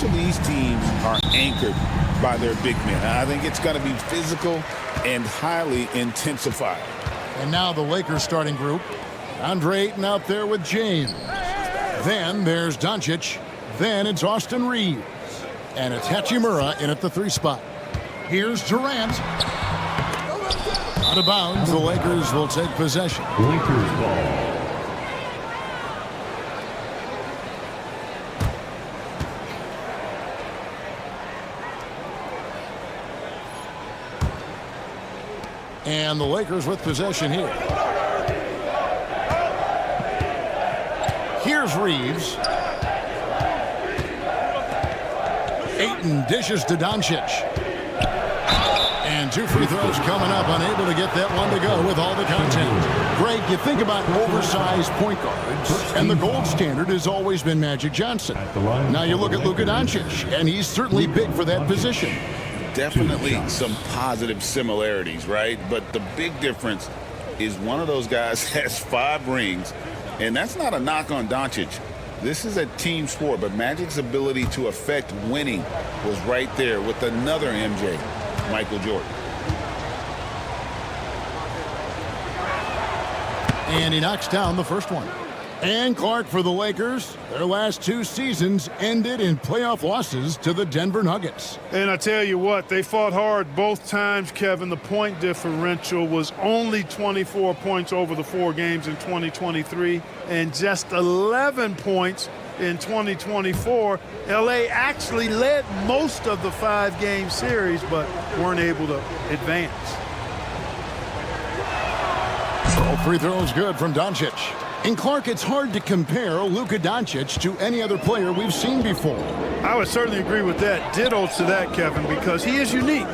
each of these teams are anchored by their big men. I think it's going to be physical and highly intensified. And now the Lakers starting group. Andre Ayton out there with James. Then there's Doncic. Then it's Austin Reeves. And it's Hachimura in at the 3 spot. Here's Durant. Out of bounds, the Lakers will take possession. Lakers ball. And the Lakers with possession here. Here's Reeves. Ayton dishes to Doncic. And 2 free throws coming up, unable to get that one to go with all the content. Greg, you think about oversized point guards, and the gold standard has always been Magic Johnson. Now you look at Luka Doncic, and he's certainly big for that position. Definitely some positive similarities, right? But the big difference is one of those guys has 5 rings, and that's not a knock on Doncic. This is a team sport, but Magic's ability to affect winning was right there with another MJ, Michael Jordan. And he knocks down the first one. And Clark for the Lakers. Their last 2 seasons ended in playoff losses to the Denver Nuggets. And I tell you what, they fought hard both times, Kevin. The point differential was only 24 points over the 4 games in 2023 and just 11 points in 2024. LA actually led most of the 5-game series, but weren't able to advance. All free throws good from Doncic. And Clark, it's hard to compare Luka Doncic to any other player we've seen before. I would certainly agree with that. Ditto to that, Kevin, because he is unique.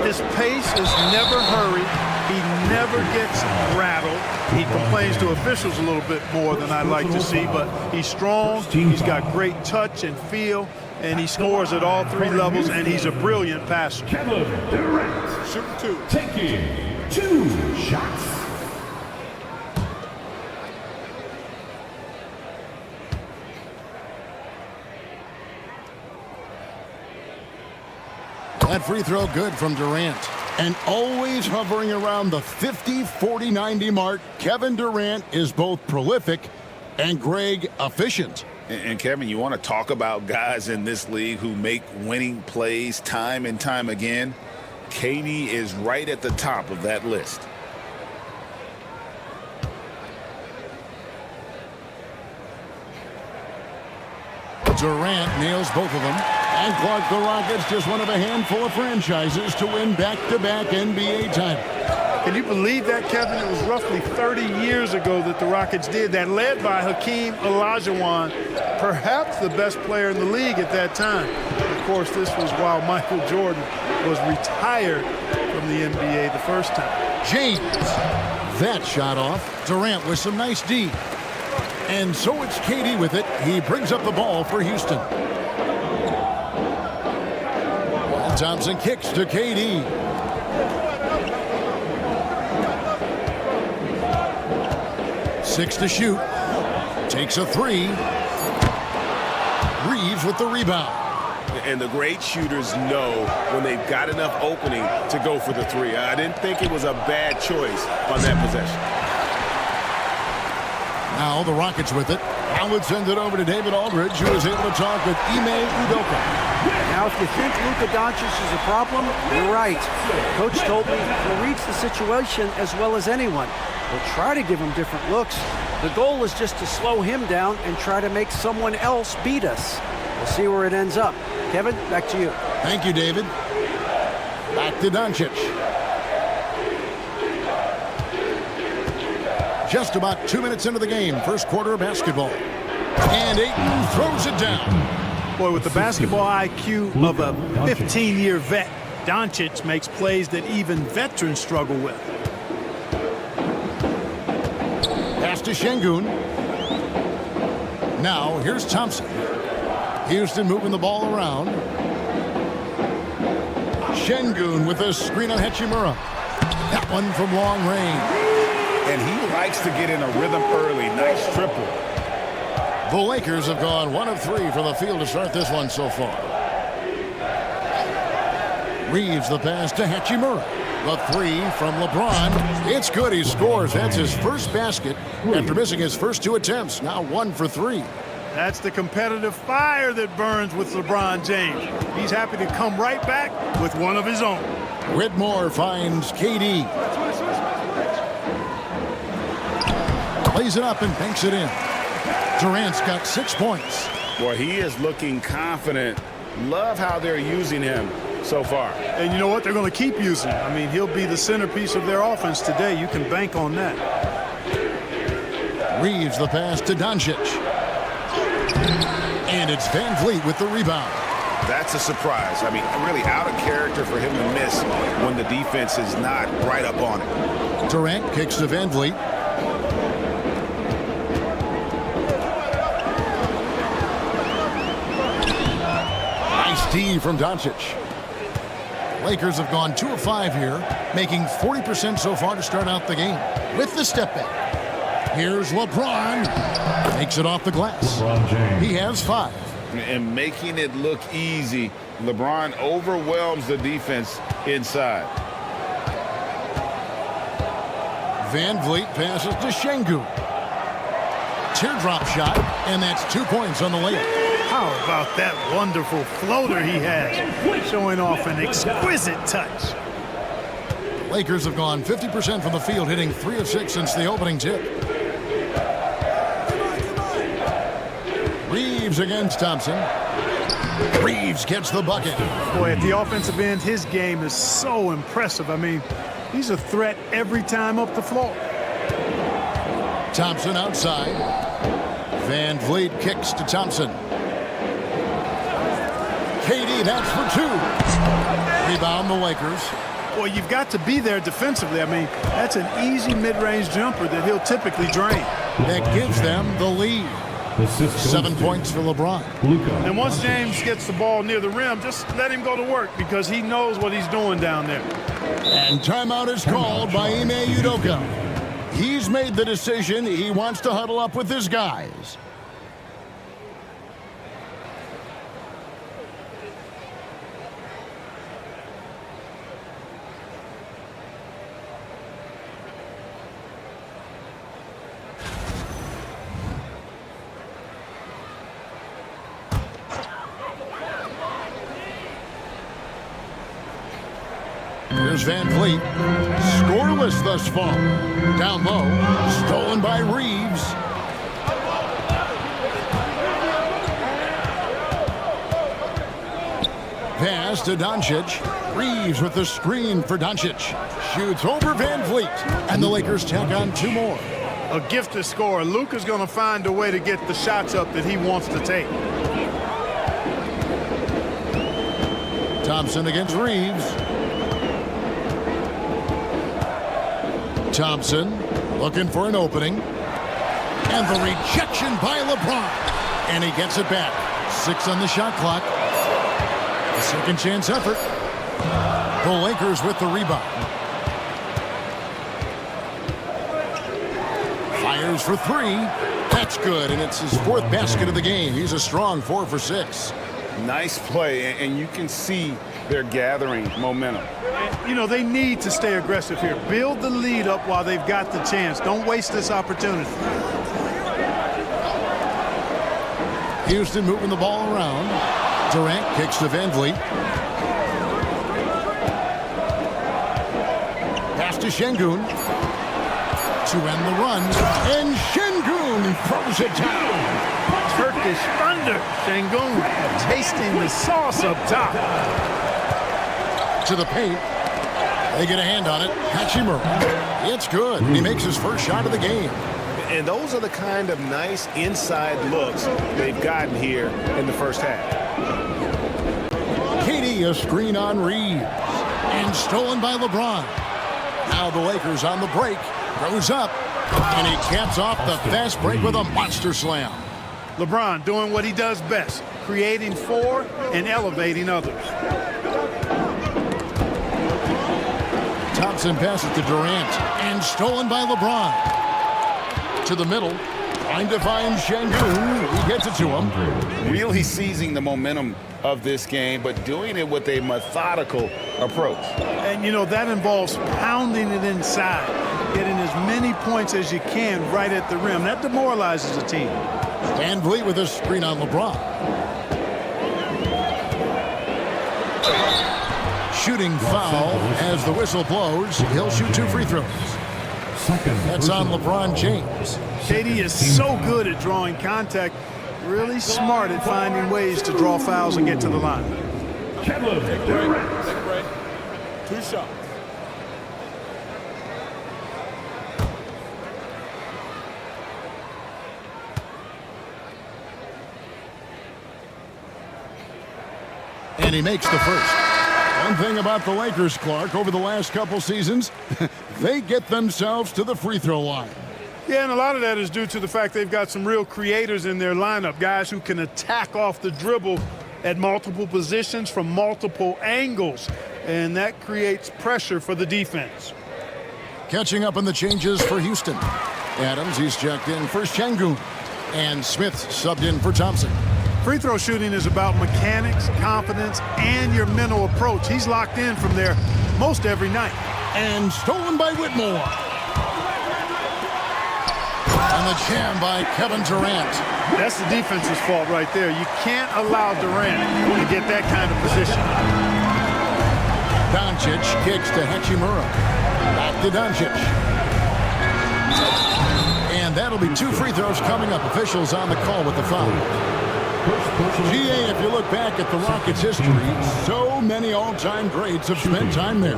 His pace is never hurried. He never gets rattled. He complains to officials a little bit more than I'd like to see, but he's strong. He's got great touch and feel, and he scores at all 3 levels, and he's a brilliant passer. Kevin Durant. Shooting 2. Taking 2 shots. That free throw good from Durant. And always hovering around the 50, 40, 90 mark, Kevin Durant is both prolific and, Greg, efficient. And Kevin, you want to talk about guys in this league who make winning plays time and time again? KD is right at the top of that list. Durant nails both of them. And Clark, the Rockets, just one of a handful of franchises to win back-to-back NBA titles. Can you believe that, Kevin? It was roughly 30 years ago that the Rockets did that, led by Hakeem Olajuwon, perhaps the best player in the league at that time. Of course, this was while Michael Jordan was retired from the NBA the first time. James, that shot off. Durant with some nice D. And so it's KD with it. He brings up the ball for Houston. And Thompson kicks to KD. Six to shoot. Takes a 3. Reeves with the rebound. And the great shooters know when they've got enough opening to go for the 3. I didn't think it was a bad choice on that possession. Now the Rockets with it. Now let's send it over to David Aldridge, who is able to talk with Ime Udoka. Now, if you think Luka Doncic is a problem, you're right. Coach told me he'll read the situation as well as anyone. We'll try to give him different looks. The goal is just to slow him down and try to make someone else beat us. We'll see where it ends up. Kevin, back to you. Thank you, David. Back to Doncic. Just about 2 minutes into the game, first quarter of basketball. And Ayton throws it down. Boy, with the basketball IQ of a 15-year vet, Doncic makes plays that even veterans struggle with. Pass to Şengün. Now, here's Thompson. Houston moving the ball around. Şengün with a screen on Hachimura. That one from long range. And he likes to get in a rhythm early. Nice triple. The Lakers have gone 1 of 3 from the field to start this one so far. Reeves the pass to Hachimura. The three from LeBron. It's good. He scores. That's his first basket after missing his first 2 attempts. Now 1 for 3. That's the competitive fire that burns with LeBron James. He's happy to come right back with one of his own. Whitmore finds KD. Plays it up and banks it in. Durant's got 6 points. Boy, he is looking confident. Love how they're using him so far. And you know what? They're going to keep using him. I mean, he'll be the centerpiece of their offense today. You can bank on that. Reeves the pass to Doncic. And it's Van Vliet with the rebound. That's a surprise. I mean, really out of character for him to miss when the defense is not right up on it. Durant kicks to Van Vliet. Nice D from Doncic. Lakers have gone 2 of 5 here, making 40% so far to start out the game. With the step back. Here's LeBron. Makes it off the glass. He has 5. And making it look easy, LeBron overwhelms the defense inside. Van Vliet passes to Şengün. Teardrop shot, and that's 2 points on the layup. How about that wonderful floater he has, showing off an exquisite touch. Lakers have gone 50% from the field, hitting 3 of 6 since the opening tip. Reeves against Thompson. Reeves gets the bucket. Boy, at the offensive end, his game is so impressive. I mean, he's a threat every time up the floor. Thompson outside. Van Vliet kicks to Thompson. KD, that's for 2. Rebound the Lakers. Boy, you've got to be there defensively. I mean, that's an easy mid-range jumper that he'll typically drain. That gives them the lead. 7 points for LeBron. And once James gets the ball near the rim, just let him go to work because he knows what he's doing down there. And timeout is called by Ime Udoka. He's made the decision. He wants to huddle up with his guys. Here's Van Vliet. Scoreless thus far. Down low. Stolen by Reeves. Pass to Doncic. Reeves with the screen for Doncic. Shoots over Van Vliet. And the Lakers tack on 2 more. A gifted scorer. Luka's going to find a way to get the shots up that he wants to take. Thompson against Reeves. Thompson looking for an opening. And the rejection by LeBron. And he gets it back. 6 on the shot clock. A second chance effort. The Lakers with the rebound. Fires for 3. That's good, and it's his 4th basket of the game. He's a strong 4 for 6. Nice play, and you can see they're gathering momentum. You know, they need to stay aggressive here. Build the lead up while they've got the chance. Don't waste this opportunity. Houston moving the ball around. Durant kicks to Van Vliet. Pass to Şengün. To end the run. And Şengün throws it down. Turkish thunder. Şengün tasting the sauce up top. To the paint. They get a hand on it. Hachimura. It's good. He makes his first shot of the game. And those are the kind of nice inside looks they've gotten here in the first half. KD, a screen on Reeves. And stolen by LeBron. Now the Lakers on the break. Goes up. And he caps off the fast break with a monster slam. LeBron doing what he does best. Creating for and elevating others. Thompson passes to Durant. And stolen by LeBron. To the middle. Trying to find Şengün. He gets it to him. Really seizing the momentum of this game, but doing it with a methodical approach. And, you know, that involves pounding it inside, getting as many points as you can right at the rim. That demoralizes a team. Van Vliet with a screen on LeBron. Shooting foul as the whistle blows. He'll shoot 2 free throws. That's on LeBron James. KD is so good at drawing contact, really smart at finding ways to draw fouls and get to the line. Kevin Durant. 2 shots. And he makes the first. One thing about the Lakers, Clark, over the last couple seasons, they get themselves to the free throw line. Yeah, and a lot of that is due to the fact they've got some real creators in their lineup, guys who can attack off the dribble at multiple positions from multiple angles, and that creates pressure for the defense. Catching up on the changes for Houston. Adams, he's checked in for Şengün, and Smith subbed in for Thompson. Free throw shooting is about mechanics, confidence, and your mental approach. He's locked in from there most every night. And stolen by Whitmore. And the jam by Kevin Durant. That's the defense's fault right there. You can't allow Durant to get that kind of position. Doncic kicks to Hachimura. Back to Doncic. And that'll be 2 free throws coming up. Officials on the call with the foul. GA, if you look back at the Rockets' history, so many all-time greats have spent time there.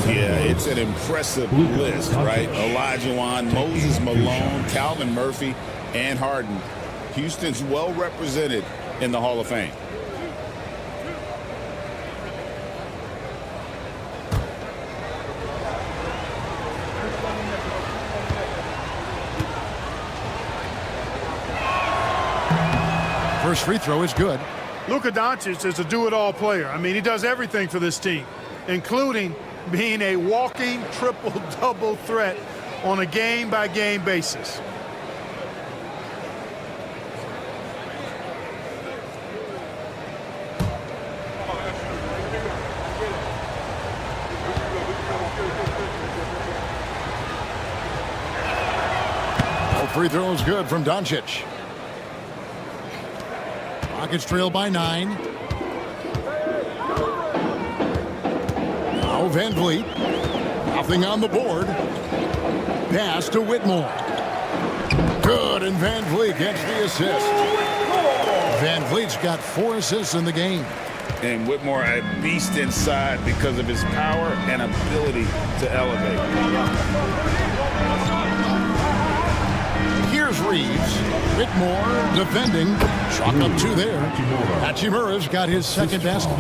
Yeah, it's an impressive list, right? Olajuwon, Moses Malone, Calvin Murphy, and Harden. Houston's well represented in the Hall of Fame. First free throw is good. Luka Doncic is a do-it-all player. I mean, he does everything for this team, including being a walking triple-double threat on a game-by-game basis. Free throw is good from Doncic. Rockets trail by 9. Now Van Vliet. Nothing on the board. Pass to Whitmore. Good, and Van Vliet gets the assist. Van Vliet's got 4 assists in the game. And Whitmore a beast inside because of his power and ability to elevate. Here's Reeves. Whitmore defending. Chalk up 2 there. Hachimura's got his second basket.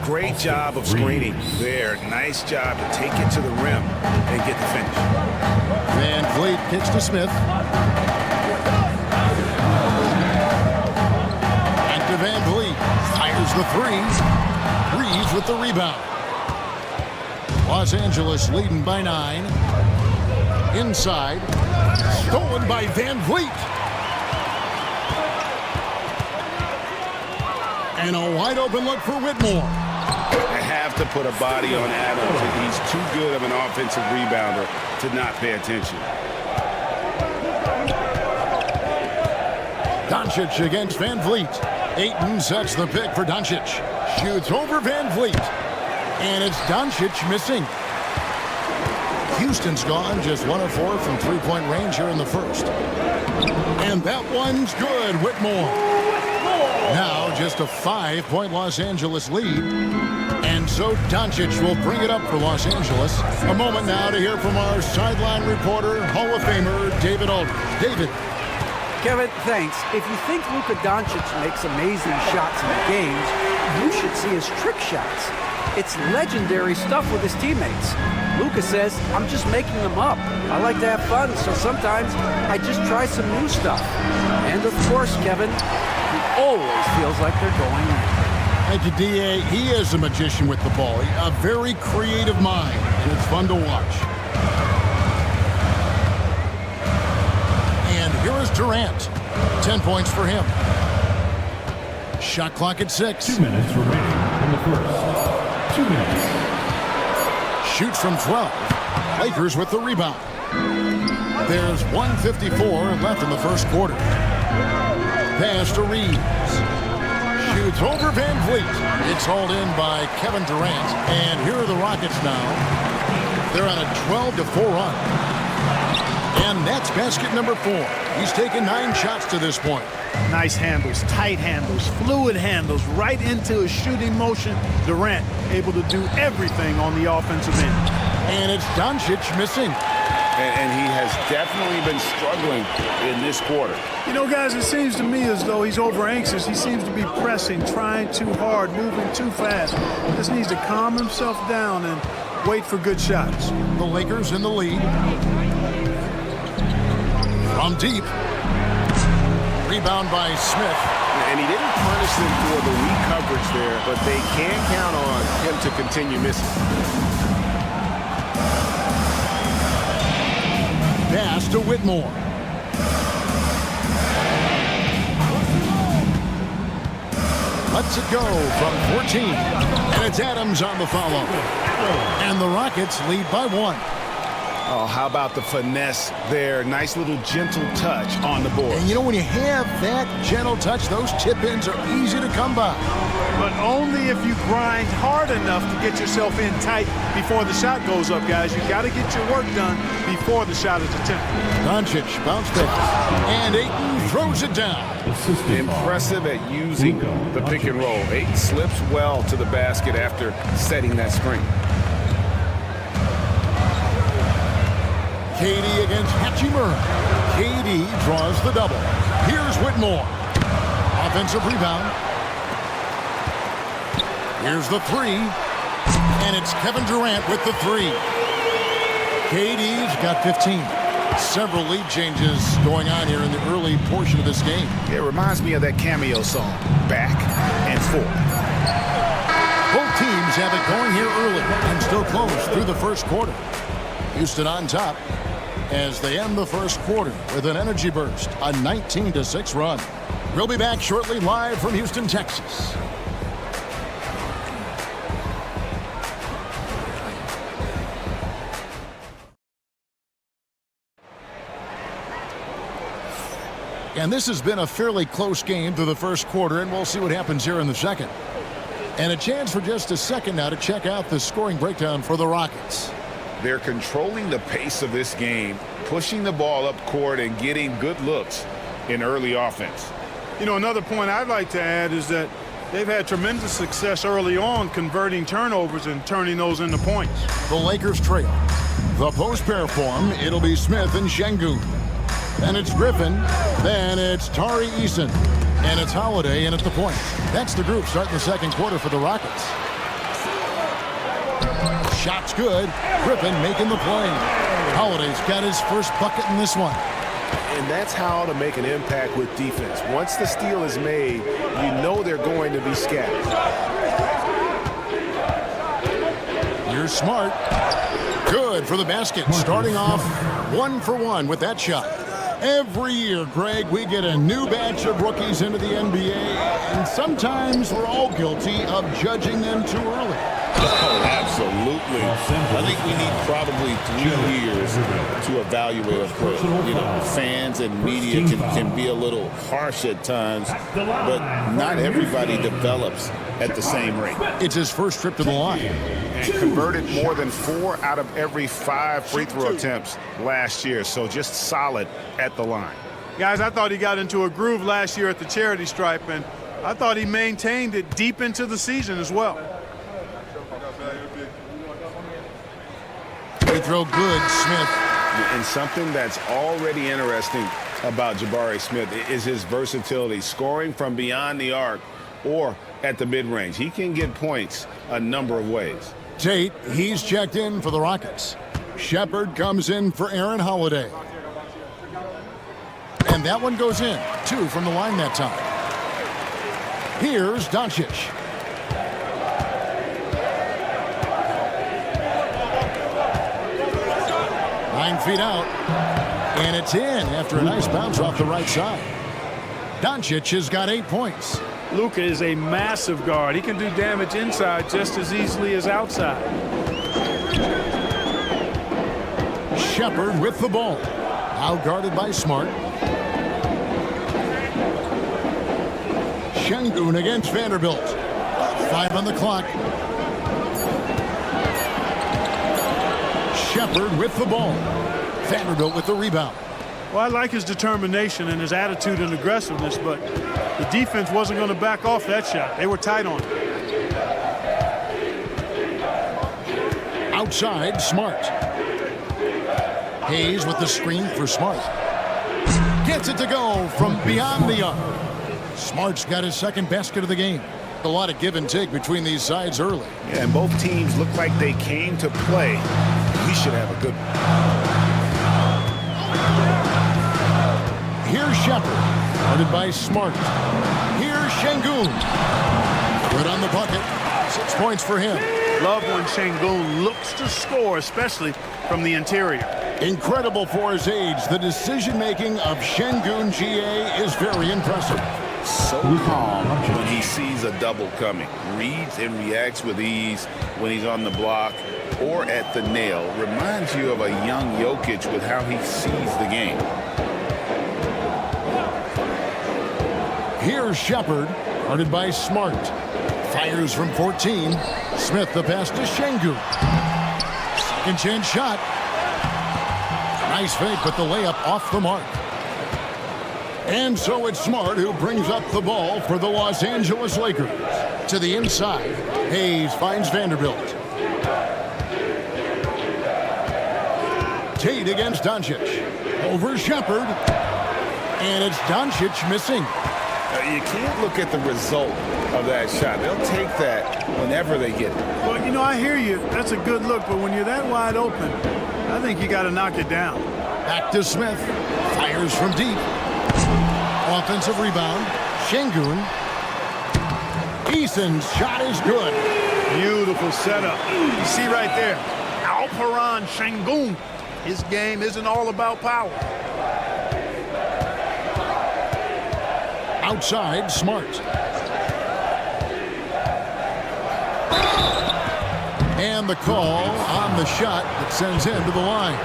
Great job of screening there. Nice job to take it to the rim and get the finish. Van Vliet kicks to Smith. Back to Van Vliet. Fires the 3. Reeves with the rebound. Los Angeles leading by 9. Inside. Stolen by Van Vliet. And a wide open look for Whitmore. They have to put a body on Adams. He's too good of an offensive rebounder to not pay attention. Doncic against Van Vliet. Ayton sets the pick for Doncic. Shoots over Van Vliet. And it's Doncic missing. Houston's gone just 1 of 4 from 3-point range here in the first. And that one's good, Whitmore. Now just a 5-point Los Angeles lead. And so Doncic will bring it up for Los Angeles. A moment now to hear from our sideline reporter, Hall of Famer, David Aldridge. David. Kevin, thanks. If you think Luka Doncic makes amazing shots in the games, you should see his trick shots. It's legendary stuff with his teammates. Luka says, I'm just making them up. I like to have fun, so sometimes I just try some new stuff. And of course, Kevin, he always feels like they're going in. Thank you, D.A. He is a magician with the ball. A very creative mind, and it's fun to watch. And here is Durant. 10 points for him. Shot clock at 6. 2 minutes remaining in the first. 2 minutes. shoots from 12. Lakers with the rebound. There's 1:54 left in the first quarter. Pass to Reeves. Shoots over Van Vliet. It's hauled in by Kevin Durant. And here are the Rockets now. They're on a 12-4 run. And that's basket number 4. He's taken 9 shots to this point. Nice handles, tight handles, fluid handles, right into a shooting motion. Durant able to do everything on the offensive end. And it's Doncic missing. And he has definitely been struggling in this quarter. You know, guys, it seems to me as though he's over anxious. He seems to be pressing, trying too hard, moving too fast. Just needs to calm himself down and wait for good shots. The Lakers in the lead. From deep. Rebound by Smith. And he didn't punish them for the weak coverage there, but they can't count on him to continue missing. Pass to Whitmore. Lets it go from 14. And it's Adams on the follow. And the Rockets lead by 1. Oh, how about the finesse there? Nice little gentle touch on the board. And you know, when you have that gentle touch, those tip-ins are easy to come by. But only if you grind hard enough to get yourself in tight before the shot goes up, guys. You got to get your work done before the shot is attempted. Doncic bounce pass. And Ayton throws it down. Impressive at using the pick and roll. Ayton slips well to the basket after setting that screen. KD against Hachimura. KD draws the double. Here's Whitmore. Offensive rebound. Here's the 3. And it's Kevin Durant with the 3. KD's got 15. Several lead changes going on here in the early portion of this game. It reminds me of that cameo song, Back and Forth. Both teams have it going here early and still close through the first quarter. Houston on top as they end the first quarter with an energy burst, a 19-6 run. We'll be back shortly live from Houston, Texas. And this has been a fairly close game through the first quarter, and we'll see what happens here in the second. And a chance for just a second now to check out the scoring breakdown for the Rockets. They're controlling the pace of this game, pushing the ball up court and getting good looks in early offense. You know, another point I'd like to add is that they've had tremendous success early on converting turnovers and turning those into points. The Lakers trail. The post pair form, it'll be Smith and Şengün. Then it's Griffin. Then it's Tari Eason. And it's Holiday in at the point. That's the group starting the second quarter for the Rockets. Shot's good. Griffin making the play. Holiday's got his first bucket in this one. And that's how to make an impact with defense. Once the steal is made, you know they're going to be scattered. Here's Smart. Good for the basket. Starting off 1 for 1 with that shot. Every year, Greg, we get a new batch of rookies into the NBA, and sometimes we're all guilty of judging them too early. Oh, absolutely. I think we need probably 3 years to evaluate a player. You know, fans and media can be a little harsh at times, but not everybody develops at the same rate. It's his first trip to the line. And converted more than 4 out of every 5 free throw attempts last year, so just solid at the line. Guys, I thought he got into a groove last year at the charity stripe, and I thought he maintained it deep into the season as well. Free throw good, Smith. And something that's already interesting about Jabari Smith is his versatility, scoring from beyond the arc or at the mid-range. He can get points a number of ways. Tate, he's checked in for the Rockets. Shepard comes in for Aaron Holiday. And that one goes in. 2 from the line that time. Here's Doncic. Nine feet out. And it's in after a nice bounce off the right side. Doncic has got 8 points. Luka is a massive guard. He can do damage inside just as easily as outside. Shepherd with the ball. Now guarded by Smart. Şengün against Vanderbilt. 5 on the clock. Shepherd with the ball. Vanderbilt with the rebound. Well, I like his determination and his attitude and aggressiveness, but the defense wasn't going to back off that shot. They were tight on it. Outside, Smart. Hayes with the screen for Smart. Gets it to go from beyond the arc. Smart's got his second basket of the game. A lot of give and take between these sides early. Yeah, and both teams look like they came to play. We should have a good one. Here's Shepherd, guarded by Smart. Here's Şengün. Good on the bucket. 6 points for him. Love when Şengün looks to score, especially from the interior. Incredible for his age. The decision-making of Şengün GA is very impressive. So calm when he sees a double coming. Reads and reacts with ease when he's on the block or at the nail. Reminds you of a young Jokic with how he sees the game. Here's Shepherd, guarded by Smart. Fires from 14. Smith the pass to Şengün. Second chance shot. Nice fake, but the layup off the mark. And so it's Smart who brings up the ball for the Los Angeles Lakers. To the inside, Hayes finds Vanderbilt. Tate against Doncic. Over Shepherd. And it's Doncic missing. You can't look at the result of that shot. They'll take that whenever they get it. Well, you know, I hear you. That's a good look, but when you're that wide open, I think you got to knock it down. Back to Smith. Fires from deep. Offensive rebound. Şengün. Eason's shot is good. Beautiful setup. You see right there, Alperen Şengün. His game isn't all about power. Outside, Smart. And the call on the shot that sends him to the line.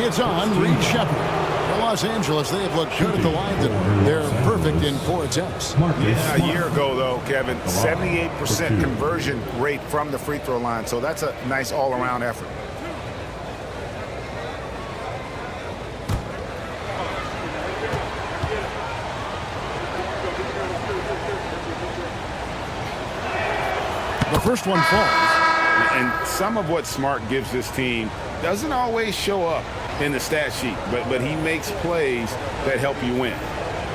It's on Reed Shepherd. Los Angeles, they have looked good at the line. They're perfect in 4 attempts. Yeah, a year ago, though, Kevin, 78% conversion rate from the free throw line. So that's a nice all-around effort. The first one falls. And some of what Smart gives this team doesn't always show up in the stat sheet, but he makes plays that help you win.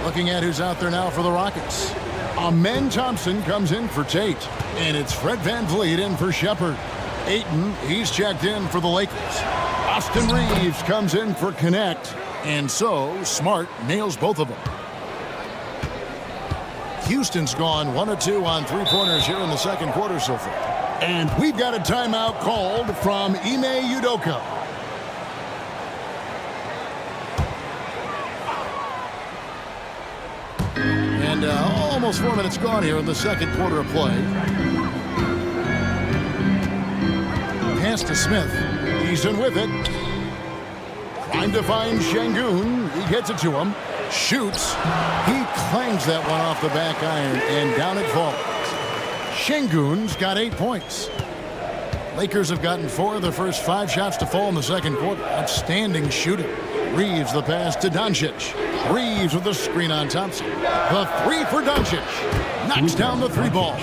Looking at who's out there now for the Rockets. Amen Thompson comes in for Tate. And it's Fred VanVleet in for Shepherd. Ayton, he's checked in for the Lakers. Austin Reeves comes in for Connect. And so, Smart nails both of them. Houston's gone 1 of 2 on 3-pointers here in the second quarter so far. And we've got a timeout called from Ime Udoka. And almost 4 minutes gone here in the second quarter of play. Pass to Smith. He's in with it. Trying to find Şengün. He gets it to him. Shoots. He clangs that one off the back iron, and down it falls. Şengün's got 8 points. Lakers have gotten 4 of their first 5 shots to fall in the second quarter. Outstanding shooting. Reeves the pass to Doncic. Reeves with the screen on Thompson. The 3 for Doncic. Knocks down the 3 ball.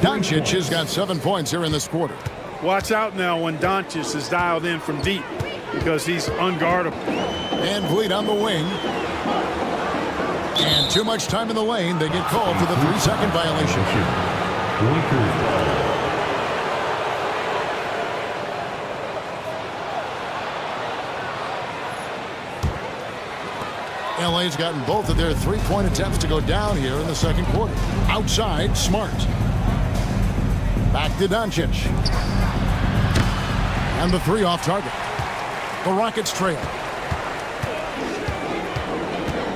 Doncic has got 7 points here in this quarter. Watch out now when Doncic is dialed in from deep because he's unguardable. VanVleet on the wing. And too much time in the lane. They get called for the 3-second violation. LA's gotten both of their 3-point attempts to go down here in the second quarter. Outside, Smart. Back to Doncic. And the 3 off target. The Rockets trail.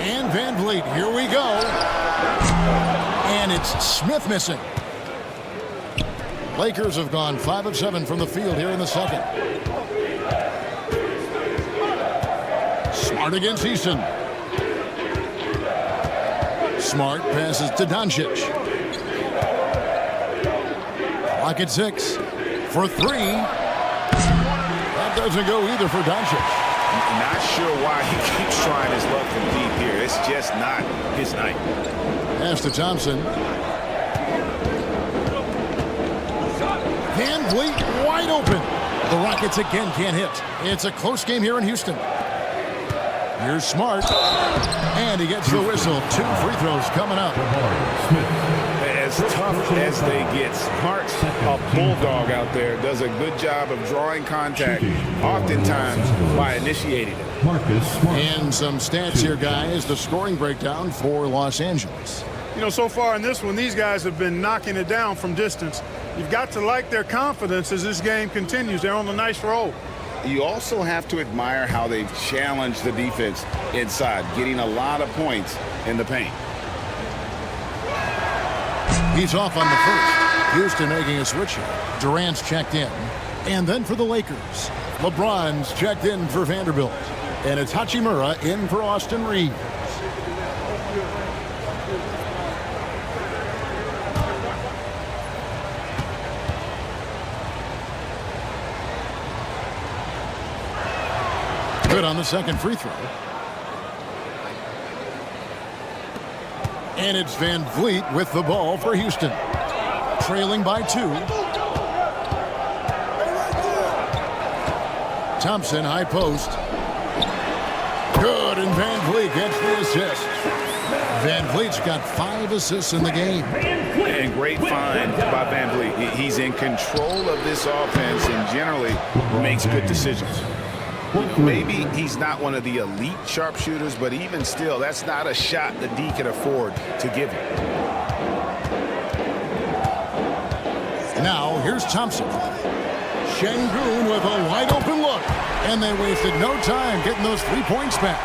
And VanVleet, here we go. And it's Smith missing. Lakers have gone 5 of 7 from the field here in the second. Smart against Eason. Smart passes to Doncic. Clock at 6 for 3. That doesn't go either for Doncic. Not sure why he keeps trying his luck from deep here. It's just not his night. Pass to Thompson. Van Vliet wide open. The Rockets again can't hit. It's a close game here in Houston. Here's Smart. And he gets the whistle. 2 free throws coming up. As tough as they get, Smart's a bulldog out there. Does a good job of drawing contact, oftentimes by initiating it. And some stats here, guys. The scoring breakdown for Los Angeles. You know, so far in this one, these guys have been knocking it down from distance. You've got to like their confidence as this game continues. They're on a nice roll. You also have to admire how they've challenged the defense inside, getting a lot of points in the paint. He's off on the first. Houston making a switch here. Durant's checked in. And then for the Lakers, LeBron's checked in for Vanderbilt. And it's Hachimura in for Austin Reeves. Good on the second free throw. And it's Van Vliet with the ball for Houston. Trailing by 2. Thompson, high post. Good, and Van Vliet gets the assist. Van Vliet's got 5 assists in the game. And great find by Van Vliet. He's in control of this offense and generally makes good decisions. Maybe he's not one of the elite sharpshooters, but even still, that's not a shot the D can afford to give him. Now, here's Thompson. Şengün with a wide open look. And they wasted no time getting those 3 points back.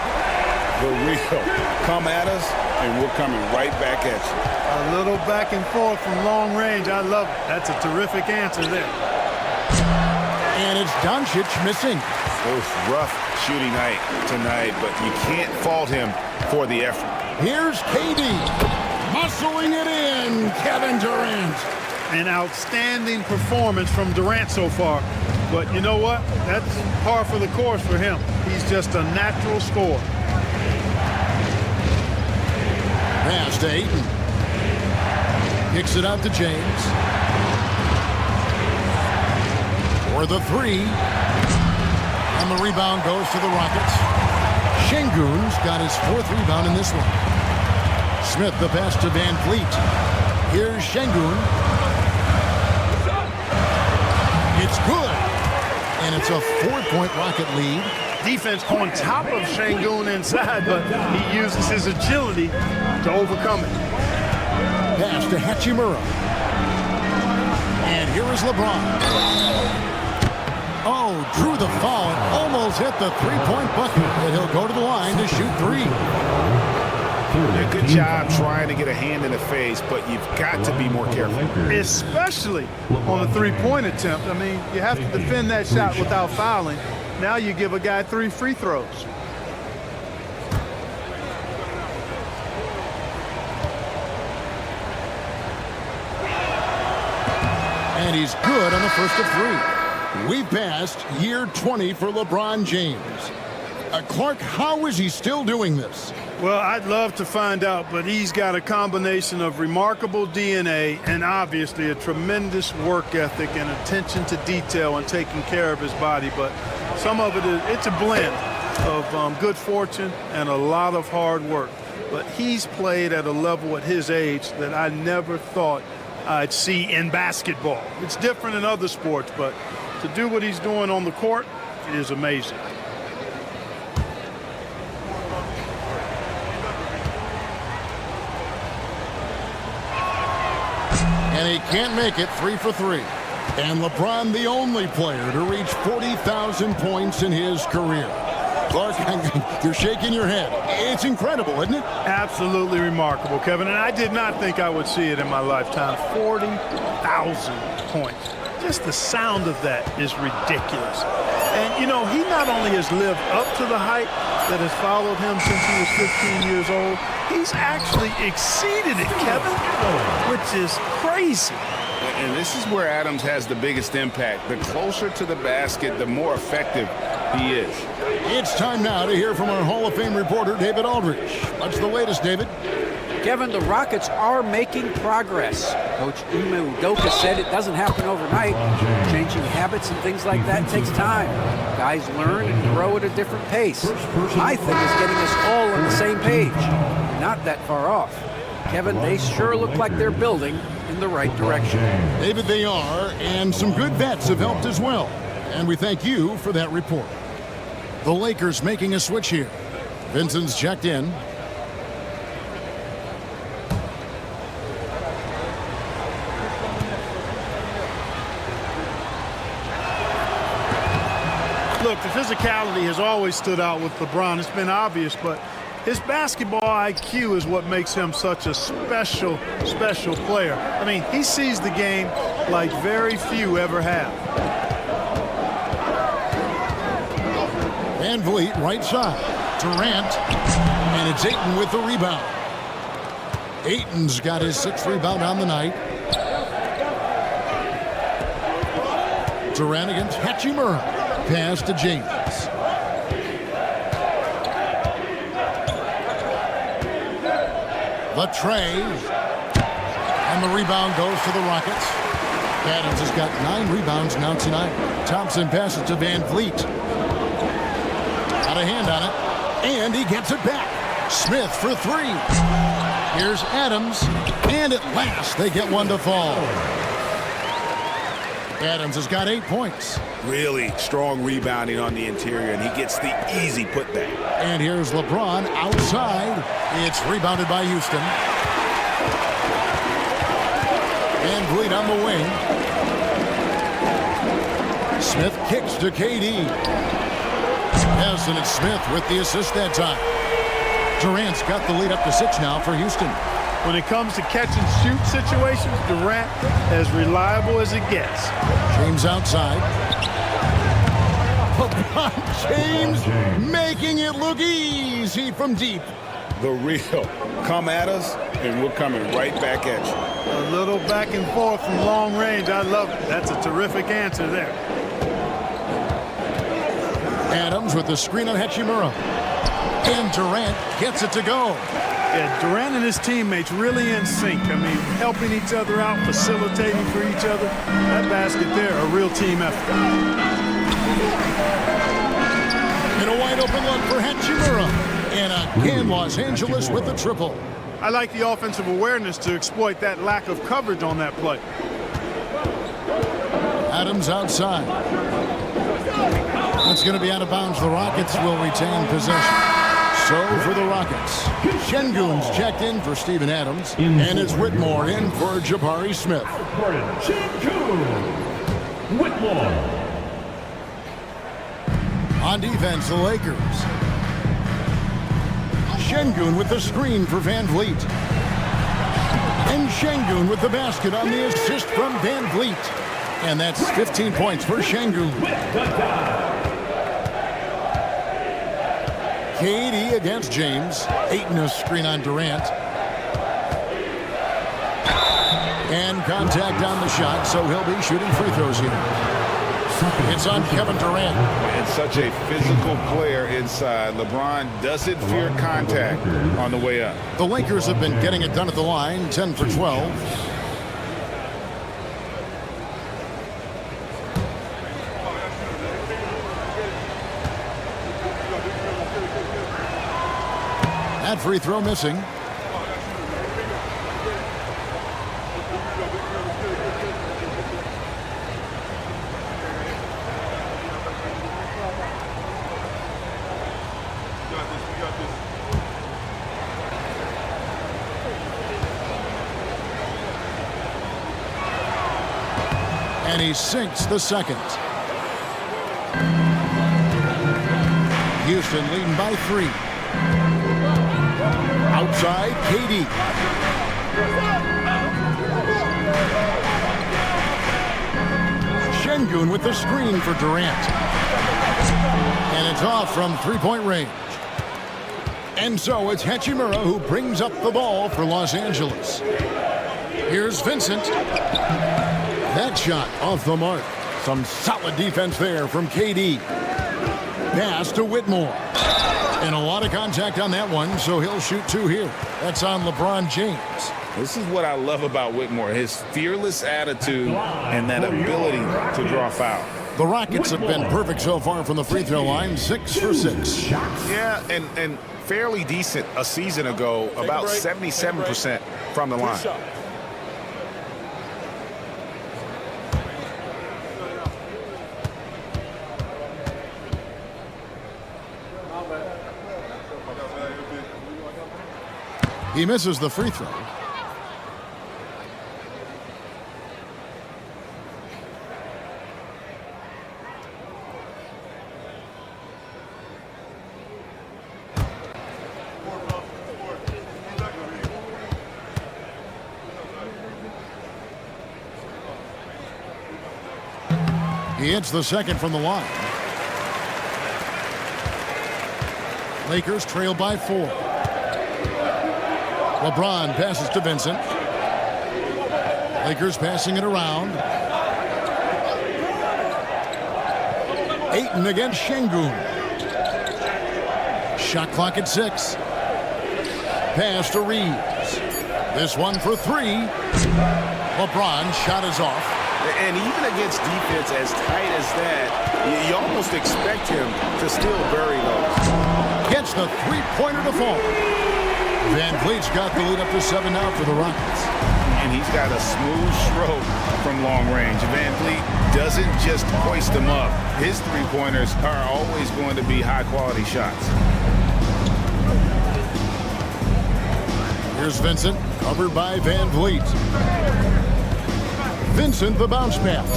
The real. Come at us, and we're coming right back at you. A little back and forth from long range. I love it. That's a terrific answer there. And it's Doncic missing. Rough shooting night tonight, but you can't fault him for the effort. Here's KD. Muscling it in, Kevin Durant. An outstanding performance from Durant so far. But you know what? That's par for the course for him. He's just a natural scorer. Pass to Ayton. Kicks it out to James. For the 3. And the rebound goes to the Rockets. Şengün's got his 4th rebound in this one. Smith the pass to Van Vliet. Here's Şengün. It's good. And it's a 4-point Rocket lead. Defense on top of Şengün inside, but he uses his agility to overcome it. Pass to Hachimura. And here is LeBron. Oh, drew the foul and almost hit the 3-point bucket. And he'll go to the line to shoot 3. A good job trying to get a hand in the face, but you've got to be more careful. Especially on a 3-point attempt. I mean, you have to defend that shot without fouling. Now you give a guy 3 free throws. And he's good on the first of 3. We've passed year 20 for LeBron James. Clark, how is he still doing this? Well, I'd love to find out, but he's got a combination of remarkable DNA and obviously a tremendous work ethic and attention to detail and taking care of his body. But some of it's a blend of good fortune and a lot of hard work. But he's played at a level at his age that I never thought I'd see in basketball. It's different in other sports, but to do what he's doing on the court is amazing. And he can't make it 3 for 3. And LeBron, the only player to reach 40,000 points in his career. Clark, you're shaking your head. It's incredible, isn't it? Absolutely remarkable, Kevin. And I did not think I would see it in my lifetime. 40,000 points. Just the sound of that is ridiculous. And, you know, he not only has lived up to the hype, that has followed him since he was 15 years old. He's actually exceeded it, Kevin, which is crazy. And this is where Adams has the biggest impact. The closer to the basket, the more effective he is. It's time now to hear from our Hall of Fame reporter, David Aldridge. What's the latest, David? Kevin, the Rockets are making progress. Coach Ime Udoka said it doesn't happen overnight. Changing habits and things like that takes time. Guys learn and grow at a different pace. My thing is getting us all on the same page. Not that far off. Kevin, they sure look like they're building in the right direction. David, they are, and some good vets have helped as well. And we thank you for that report. The Lakers making a switch here. Vincent's checked in. Look, the physicality has always stood out with LeBron. It's been obvious, but his basketball IQ is what makes him such a special, special player. I mean, he sees the game like very few ever have. Van Vliet, right side. Durant, and it's Ayton with the rebound. Ayton's got his 6th rebound on the night. Durant against Hachimura. Pass to James. The tray. And the rebound goes to the Rockets. Adams has got 9 rebounds now tonight. Thompson passes to Van Vliet. Got a hand on it. And he gets it back. Smith for 3. Here's Adams. And at last they get one to fall. Adams has got 8 points. Really strong rebounding on the interior, and he gets the easy putback. And here's LeBron outside. It's rebounded by Houston. Van Vliet on the wing. Smith kicks to KD. Yes, and it's Smith with the assist that time. Durant's got the lead up to 6 now for Houston. When it comes to catch and shoot situations, Durant as reliable as it gets. James outside. LeBron James making it look easy from deep. The real. Come at us, and we're coming right back at you. A little back and forth from long range. I love it. That's a terrific answer there. Adams with the screen on Hachimura. And Durant gets it to go. Yeah, Durant and his teammates really in sync. I mean, helping each other out, facilitating for each other. That basket there, a real team effort. And a wide open look for Hachimura. And again, Los Angeles with the triple. I like the offensive awareness to exploit that lack of coverage on that play. Adams outside. It's going to be out of bounds. The Rockets will retain possession. So for the Rockets, Şengün's checked in for Steven Adams, and it's Whitmore in for Jabari Smith. Şengün. Whitmore. On defense, the Lakers. Şengün with the screen for Van Vliet. And Şengün with the basket on the assist from Van Vliet. And that's 15 points for Şengün. KD against James. Ayton a screen on Durant. And contact on the shot, so he'll be shooting free throws here. It's on Kevin Durant. And such a physical player inside. LeBron doesn't fear contact on the way up. The Lakers have been getting it done at the line, 10 for 12. That free throw missing. And he sinks the second. Houston leading by 3. Outside, KD. Şengün with the screen for Durant. And it's off from 3-point range. And so it's Hachimura who brings up the ball for Los Angeles. Here's Vincent. That shot off the mark. Some solid defense there from KD. Pass to Whitmore. And a lot of contact on that one, so he'll shoot 2 here. That's on LeBron James. This is what I love about Whitmore, his fearless attitude and that ability to draw foul. The Rockets have been perfect so far from the free throw line, 6 for 6. Yeah, and fairly decent a season ago, about 77% from the line. He misses the free throw. He hits the second from the line. Lakers trail by 4. LeBron passes to Vincent. Lakers passing it around. Ayton against Şengün. Shot clock at 6. Pass to Reeves. This one for 3. LeBron shot is off. And even against defense as tight as that, you almost expect him to still bury those. Gets the three-pointer to fall. Van Vliet's got the lead up to 7 now for the Rockets. And he's got a smooth stroke from long range. Van Vliet doesn't just hoist them up. His three-pointers are always going to be high-quality shots. Here's Vincent, covered by Van Vliet. Vincent, the bounce pass.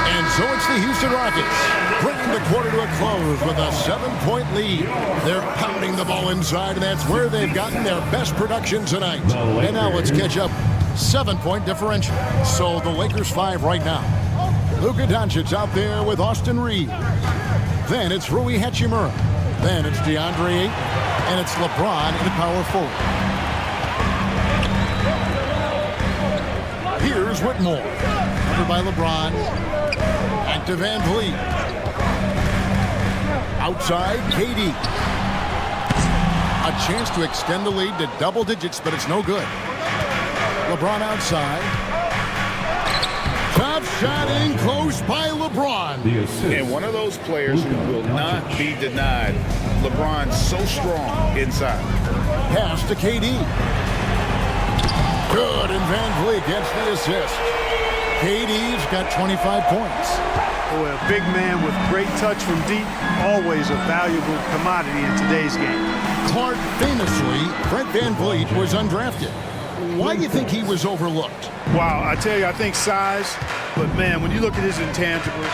And so it's the Houston Rockets, bringing the quarter to a close with a 7-point lead. They're pounding the ball inside, and that's where they've gotten their best production tonight. And now let's catch up. 7-point differential. So the Lakers 5 right now. Luka Doncic out there with Austin Reeves. Then it's Rui Hachimura. Then it's DeAndre Ayton. And it's LeBron in the power forward. Here's Whitmore. Covered by LeBron. Back to Van Vliet. Outside, KD. A chance to extend the lead to double digits, but it's no good. LeBron outside. Top shot in close by LeBron. And one of those players who will not be denied. LeBron's so strong inside. Pass to KD. Good, and Van Vliet gets the assist. KD's got 25 points. Boy, a big man with great touch from deep, always a valuable commodity in today's game. Clark, famously, Fred Van Vliet was undrafted. Why do you think he was overlooked? Wow, I tell you, I think size, but man, when you look at his intangibles,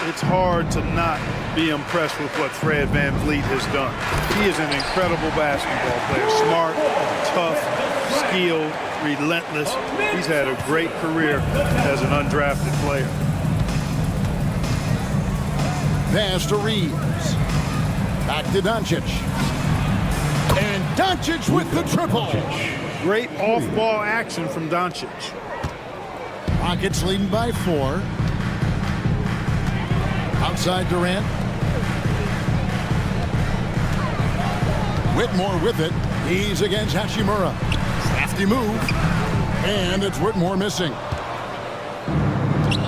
it's hard to not be impressed with what Fred Van Vliet has done. He is an incredible basketball player, smart, tough, skilled, relentless. He's had a great career as an undrafted player. Pass to Reeves. Back to Doncic. And Doncic with the triple. Great off-ball action from Doncic. Rockets leading by 4. Outside Durant. Whitmore with it. He's against Hachimura. Crafty move. And it's Whitmore missing.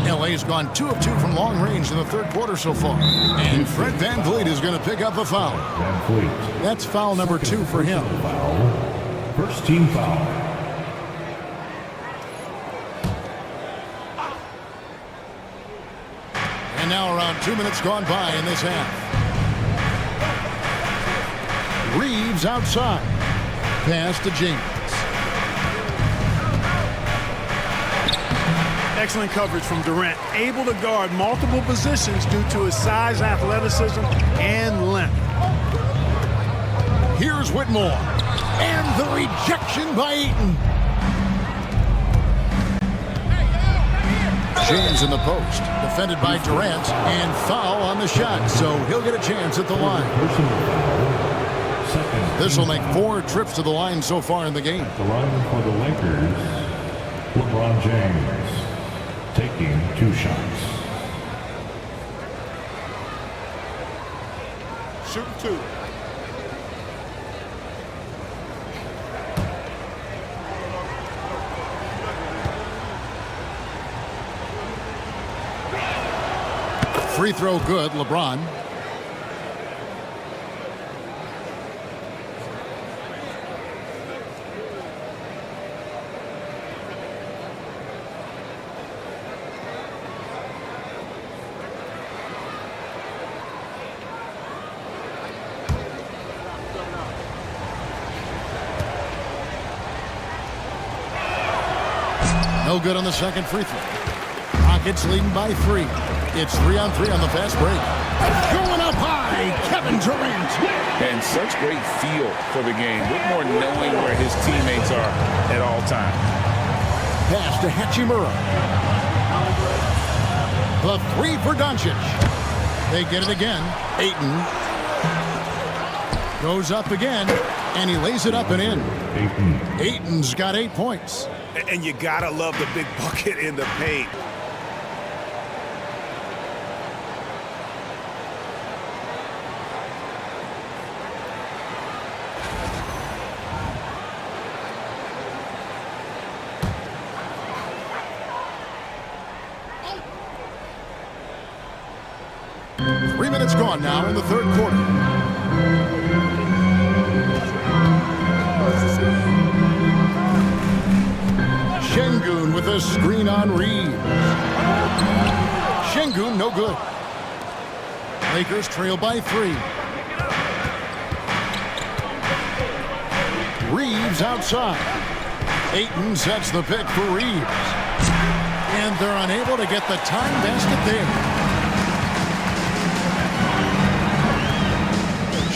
LA's gone 2 of 2 from long range in the third quarter so far. And Fred Van Vliet is going to pick up the foul. That's foul number 2 for him. First team foul. And now around 2 minutes gone by in this half. Reeves outside. Pass to James. Excellent coverage from Durant, able to guard multiple positions due to his size, athleticism, and length. Here's Whitmore. And the rejection by Ayton. James in the post. Defended by Durant. And foul on the shot. So he'll get a chance at the line. This will make 4 trips to the line so far in the game. The line for the Lakers, LeBron James, taking 2 shots. Shoot 2. Free throw good, LeBron. No good on the second free throw. Rockets leading by 3. It's 3-on-3 on the fast break. Going up high, Kevin Durant. And such great feel for the game. Whitmore knowing where his teammates are at all times. Pass to Hachimura. The 3 for Doncic. They get it again. Ayton goes up again, and he lays it up and in. Ayton's got 8 points. And you gotta love the big bucket in the paint. Minutes gone now in the third quarter. Şengün with a screen on Reeves. Şengün no good. Lakers trail by 3. Reeves outside. Ayton sets the pick for Reeves. And they're unable to get the time basket there.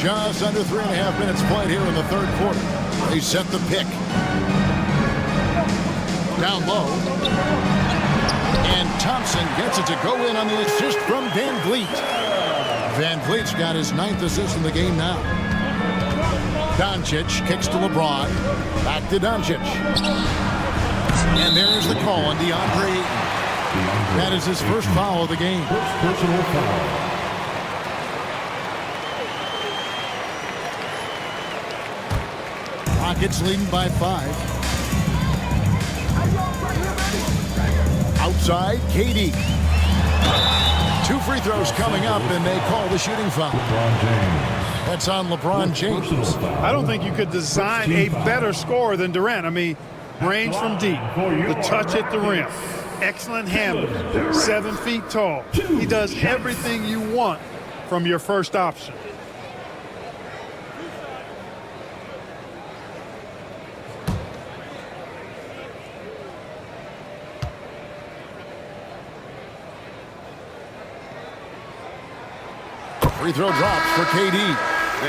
Just under 3.5 minutes played here in the third quarter. They set the pick. Down low. And Thompson gets it to go in on the assist from Van Vliet. Van Vliet's got his 9th assist in the game now. Doncic kicks to LeBron. Back to Doncic. And there's the call on DeAndre Ayton. That is his first foul of the game. First personal foul. Rockets leading by 5. Outside, KD. 2 free throws coming up, and they call the shooting foul. That's on LeBron James. I don't think you could design a better scorer than Durant. I mean, range from deep, the touch at the rim, excellent handle, 7 feet tall. He does everything you want from your first option. Free throw drops for KD.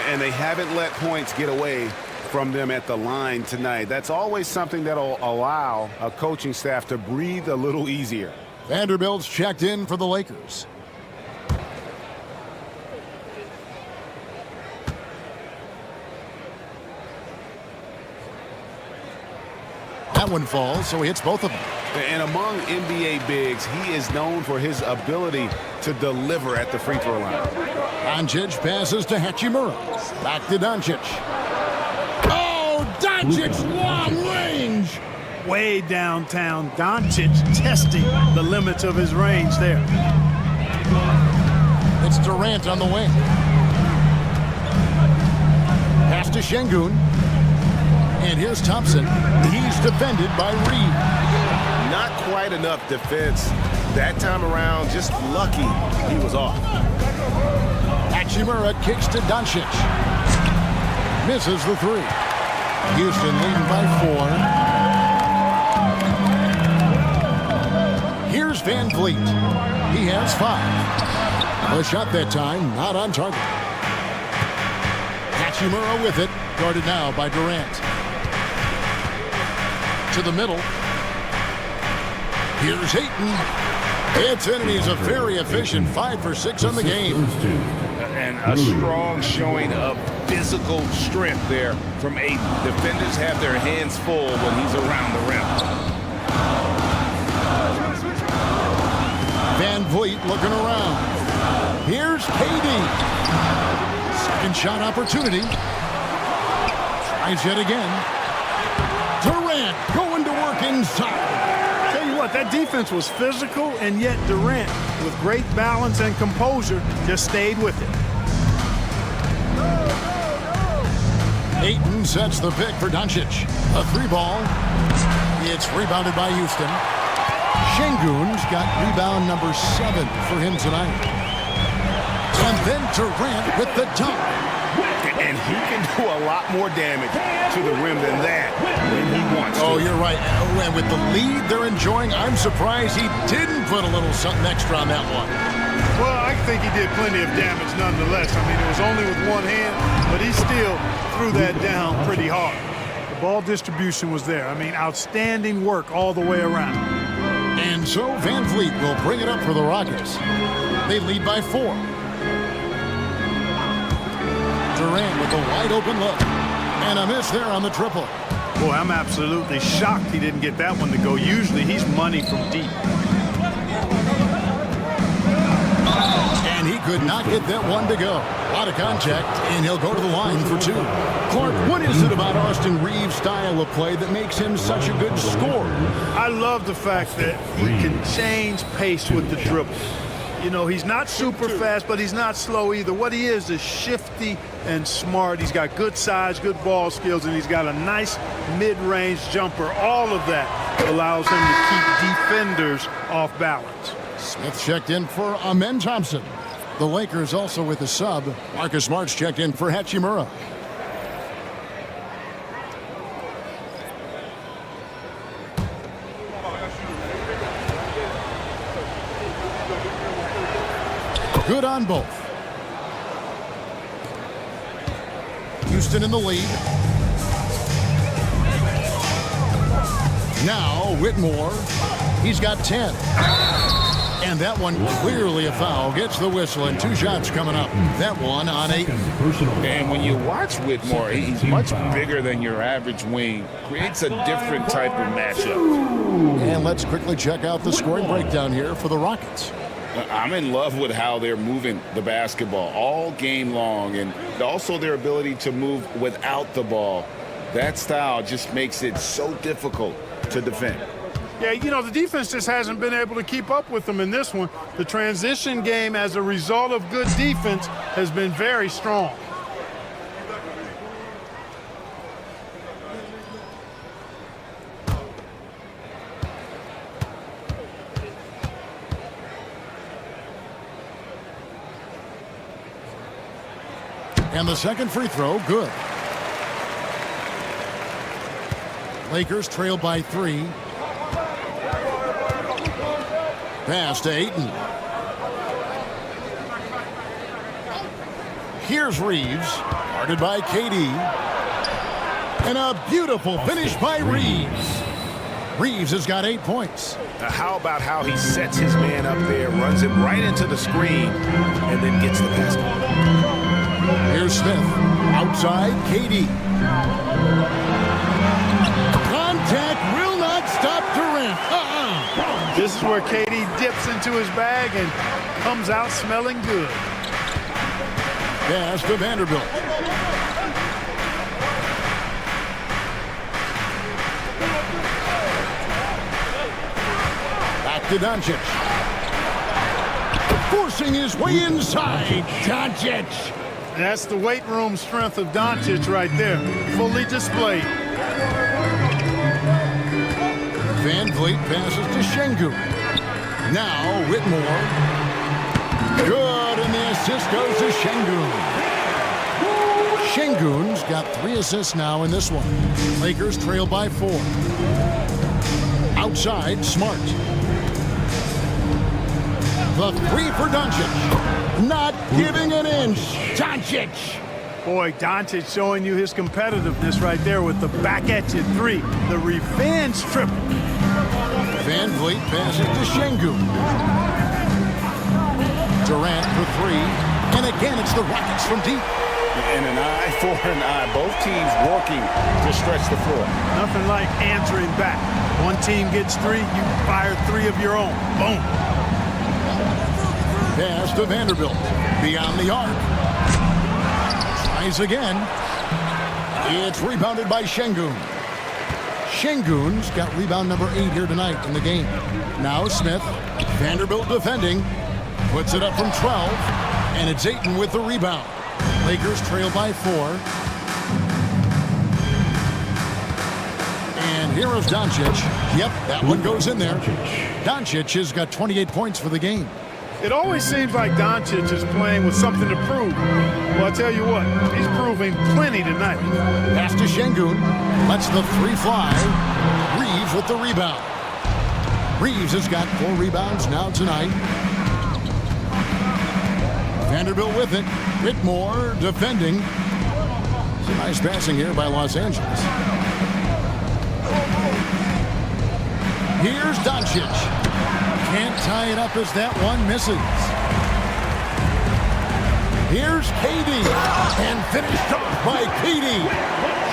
And they haven't let points get away from them at the line tonight. That's always something that'll allow a coaching staff to breathe a little easier. Vanderbilt's checked in for the Lakers. That one falls, so he hits both of them. And among NBA bigs, he is known for his ability to deliver at the free throw line. Doncic passes to Hachimura. Back to Doncic. Oh, Doncic, long range. Way downtown, Doncic testing the limits of his range there. It's Durant on the wing. Pass to Şengün. And here's Thompson. He's defended by Reed. Not quite enough defense that time around. Just lucky he was off. Hachimura kicks to Doncic. Misses the 3. Houston leading by 4. Here's Van Vliet. He has 5. A shot that time, not on target. Hachimura with it. Guarded now by Durant. To the middle. Here's Ayton. It's in, and he's a very efficient 5 for 6 on the game. And a strong showing of physical strength there from Ayton. Defenders have their hands full when he's around the rim. Van Vliet looking around. Here's KD. Second shot opportunity. Tries yet again. Durant going to work inside. Tell you what, that defense was physical, and yet Durant, with great balance and composure, just stayed with it. Ayton sets the pick for Doncic. A 3-ball. It's rebounded by Houston. Şengün's got rebound number 7 for him tonight. And then Durant with the dunk. And he can do a lot more damage to the rim than that when he wants to. Oh, you're right. Oh, and with the lead they're enjoying, I'm surprised he didn't put a little something extra on that one. Well, I think he did plenty of damage nonetheless. I mean, it was only with one hand, but he still threw that down pretty hard. The ball distribution was there. I mean, outstanding work all the way around. And so Van Vliet will bring it up for the Rockets. They lead by 4. Durant with a wide open look. And a miss there on the triple. Boy, I'm absolutely shocked he didn't get that one to go. Usually he's money from deep. And he could not get that one to go. A lot of contact, and he'll go to the line for 2. Clark, what is it about Austin Reeves' style of play that makes him such a good scorer? I love the fact that he can change pace with the dribble. You know, he's not super fast, but he's not slow either. What he is shifty and smart. He's got good size, good ball skills, and he's got a nice mid-range jumper. All of that allows him to keep defenders off balance. Smith checked in for Amen Thompson. The Lakers also with a sub. Marcus Smart's checked in for Hachimura. Good on both. Houston in the lead. Now Whitmore. He's got 10. And that one clearly a foul. Gets the whistle, and 2 shots coming up. That one on 8. And when you watch Whitmore, he's much bigger than your average wing. Creates a different type of matchup. And let's quickly check out the scoring breakdown here for the Rockets. I'm in love with how they're moving the basketball all game long, and also their ability to move without the ball. That style just makes it so difficult to defend. Yeah, you know, the defense just hasn't been able to keep up with them in this one. The transition game, as a result of good defense, has been very strong. And the second free throw, good. Lakers trail by 3. Pass to Ayton. Here's Reeves, guarded by KD. And a beautiful finish by Reeves. Reeves has got 8 points. How about how he sets his man up there, runs him right into the screen, and then gets the basket. Here's Smith, outside KD. Contact will not stop Durant. This is where KD dips into his bag and comes out smelling good. Pass to Vanderbilt. Back to Doncic. Forcing his way inside. Doncic. That's the weight room strength of Doncic right there. Fully displayed. Van Vliet passes to Şengün. Now Whitmore. Good, and the assist goes to Şengün. Şengün's got 3 assists now in this one. Lakers trail by 4. Outside, Smart. The 3 for Doncic. Not giving an inch. Doncic. Boy, Doncic showing you his competitiveness right there with the back at you 3. The revenge triple. Van Vliet passes to Şengün. Durant for three. And again, it's the Rockets from deep. And an eye for an eye. Both teams working to stretch the floor. Nothing like answering back. One team gets three, you fire three of your own. Boom. Pass to Vanderbilt. Beyond the arc. Tries again. It's rebounded by Şengün. Şengün's got rebound number 8 here tonight in the game. Now Smith. Vanderbilt defending. Puts it up from 12. And it's Ayton with the rebound. Lakers trail by 4. And here is Doncic. Yep, that one goes in there. Doncic has got 28 points for the game. It always seems like Doncic is playing with something to prove. Well, I'll tell you what, he's proving plenty tonight. Pass to Şengün. Lets the three fly. Reeves with the rebound. Reeves has got 4 rebounds now tonight. Vanderbilt with it. Whitmore defending. Some nice passing here by Los Angeles. Here's Doncic. Can't tie it up as that one misses. Here's KD. And finished off by KD.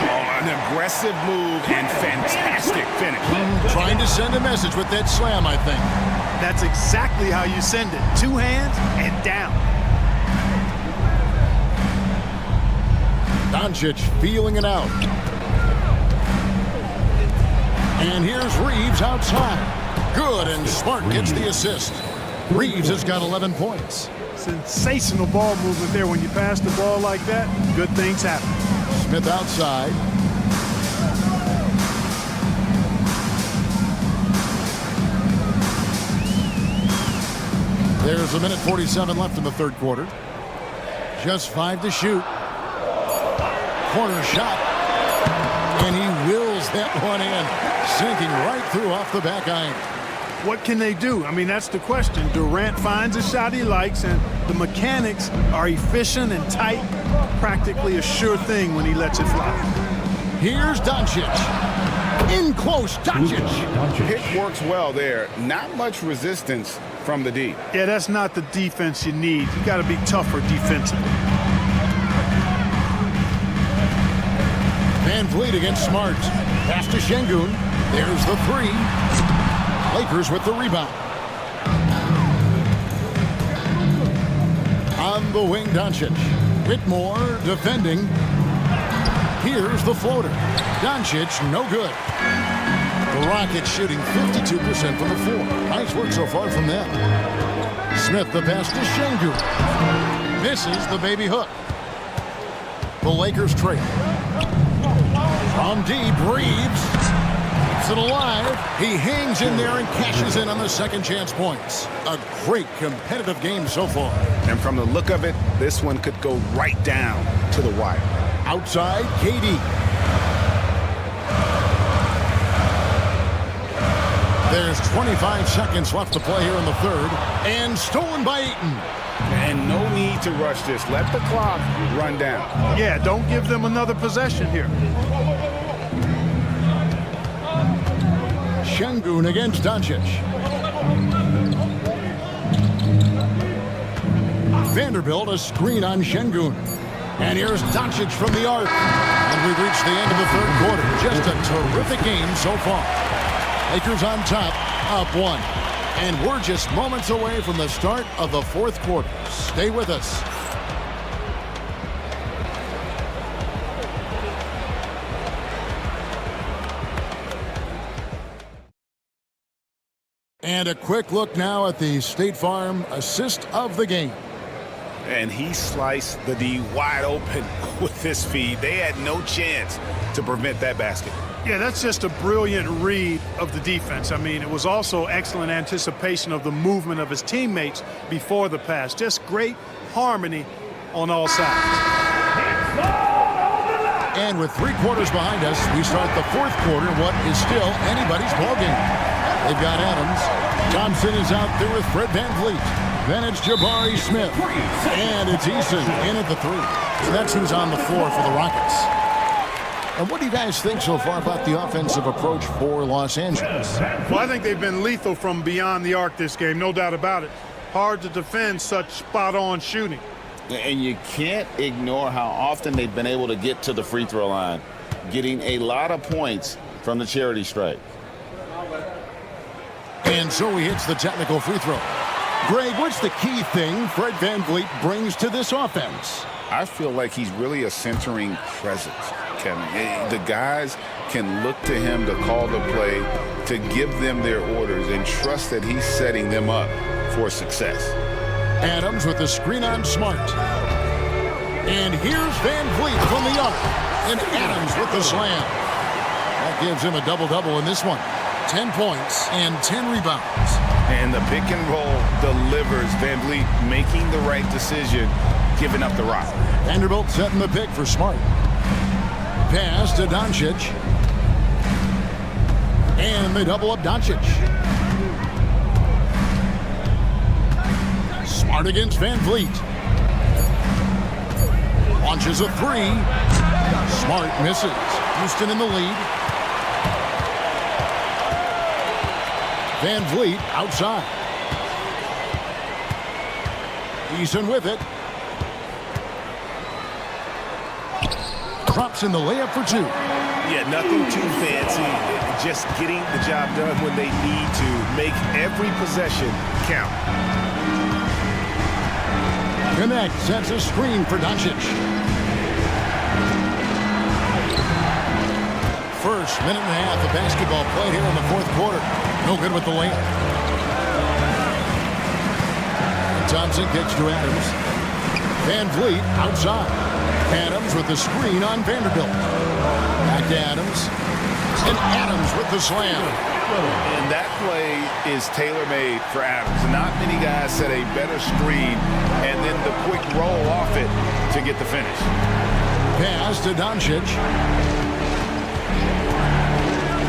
Oh, an aggressive move and fantastic finish. Trying to send a message with that slam, I think. That's exactly how you send it. 2 hands and down. Doncic feeling it out. And here's Reeves outside. Good, and Smart gets the assist. Reeves has got 11 points. Sensational ball movement there. When you pass the ball like that, good things happen. Smith outside. There's 1:47 left in the third quarter. Just 5 to shoot. Corner shot. And he wills that one in. Sinking right through off the back iron. What can they do? I mean, that's the question. Durant finds a shot he likes, and the mechanics are efficient and tight. Practically a sure thing when he lets it fly. Here's Doncic. In close, Doncic. Pick works well there. Not much resistance from the D. Yeah, that's not the defense you need. You got to be tougher defensively. Van Vliet against Smart. Pass to Şengün. There's the 3. Lakers with the rebound. On the wing, Doncic. Whitmore defending. Here's the floater. Doncic, no good. The Rockets shooting 52% from the floor. Nice work so far from them. Smith the pass to Şengün. Misses the baby hook. The Lakers trail. From deep, Reeves keeps it alive. He hangs in there and cashes in on the second chance points. A great competitive game so far. And from the look of it, this one could go right down to the wire. Outside, KD. There's 25 seconds left to play here in the third. And stolen by Ayton. And no need to rush this. Let the clock run down. Yeah, don't give them another possession here. Şengün against Doncic. Vanderbilt a screen on Şengün. And here's Doncic from the arc. And we've reached the end of the third quarter. Just a terrific game so far. Lakers on top, up 1. And we're just moments away from the start of the fourth quarter. Stay with us. And a quick look now at the State Farm assist of the game. And he sliced the D wide open with his feed. They had no chance to prevent that basket. Yeah, that's just a brilliant read of the defense. I mean, it was also excellent anticipation of the movement of his teammates before the pass. Just great harmony on all sides. And with 3 quarters behind us, we start the fourth quarter in what is still anybody's ballgame. They've got Adams. Thompson is out there with Fred VanVleet. Then it's Jabari Smith. And it's Eason in at the 3. So that's who's on the floor for the Rockets. And what do you guys think so far about the offensive approach for Los Angeles? Well, I think they've been lethal from beyond the arc this game, no doubt about it. Hard to defend such spot-on shooting. And you can't ignore how often they've been able to get to the free throw line, getting a lot of points from the charity stripe. And so he hits the technical free throw. Greg, what's the key thing Fred VanVleet brings to this offense? I feel like he's really a centering presence, Kevin. The guys can look to him to call the play, to give them their orders, and trust that he's setting them up for success. Adams with the screen on Smart. And here's VanVleet from the arc. And Adams with the slam. That gives him a double-double in this one. 10 points and 10 rebounds. And the pick and roll delivers. VanVleet making the right decision, giving up the rock. Vanderbilt setting the pick for Smart. Pass to Doncic. And they double up Doncic. Smart against VanVleet. Launches a three. Smart misses. Houston in the lead. VanVleet outside. Eason with it. Drops in the layup for two. Yeah, nothing too fancy. Just getting the job done when they need to. Make every possession count. Connect sets a screen for Doncic. First minute and a half of basketball played here in the fourth quarter. No good with the layup. Thompson kicks to Adams. VanVleet outside. Adams with the screen on Vanderbilt. Back to Adams. And Adams with the slam. And that play is tailor-made for Adams. Not many guys set a better screen and then the quick roll off it to get the finish. Pass to Doncic.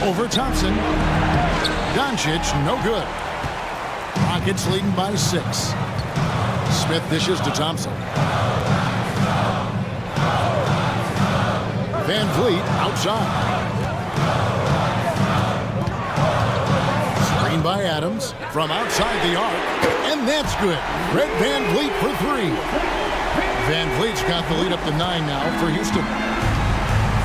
Over Thompson. Doncic, no good. Rockets leading by 6. Smith dishes to Thompson. VanVleet outside. Screen by Adams from outside the arc. And that's good. Fred VanVleet for 3. VanVleet's got the lead up to 9 now for Houston.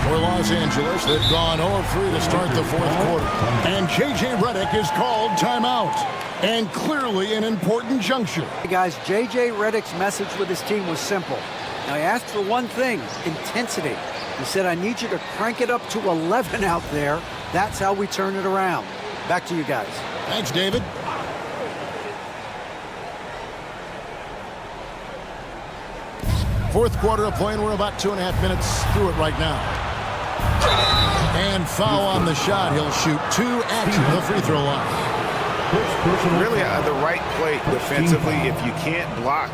For Los Angeles, they've gone 0-3 to start the fourth quarter. And J.J. Redick is called timeout. And clearly an important juncture. Hey guys, J.J. Redick's message with his team was simple. Now, he asked for one thing, intensity. He said, I need you to crank it up to 11 out there. That's how we turn it around. Back to you guys. Thanks, David. Fourth quarter of play, and we're about 2.5 minutes through it right now. And foul on the shot. He'll shoot 2 at the free throw line. Really the right play defensively. If you can't block,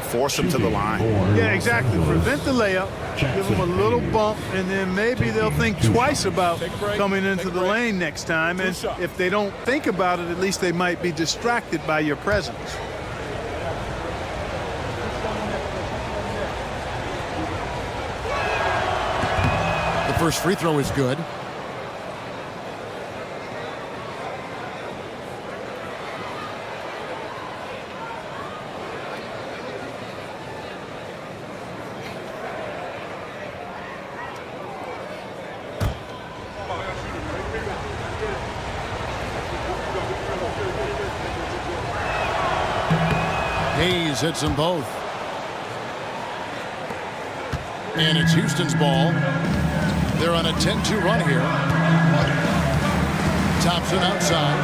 force them to the line. Yeah, exactly. Prevent the layup, give them a little bump, and then maybe they'll think twice about coming into the lane next time. And if they don't think about it, at least they might be distracted by your presence. The first free throw is good. Hayes hits them both. And it's Houston's ball. They're on a 10-2 run here. Thompson outside.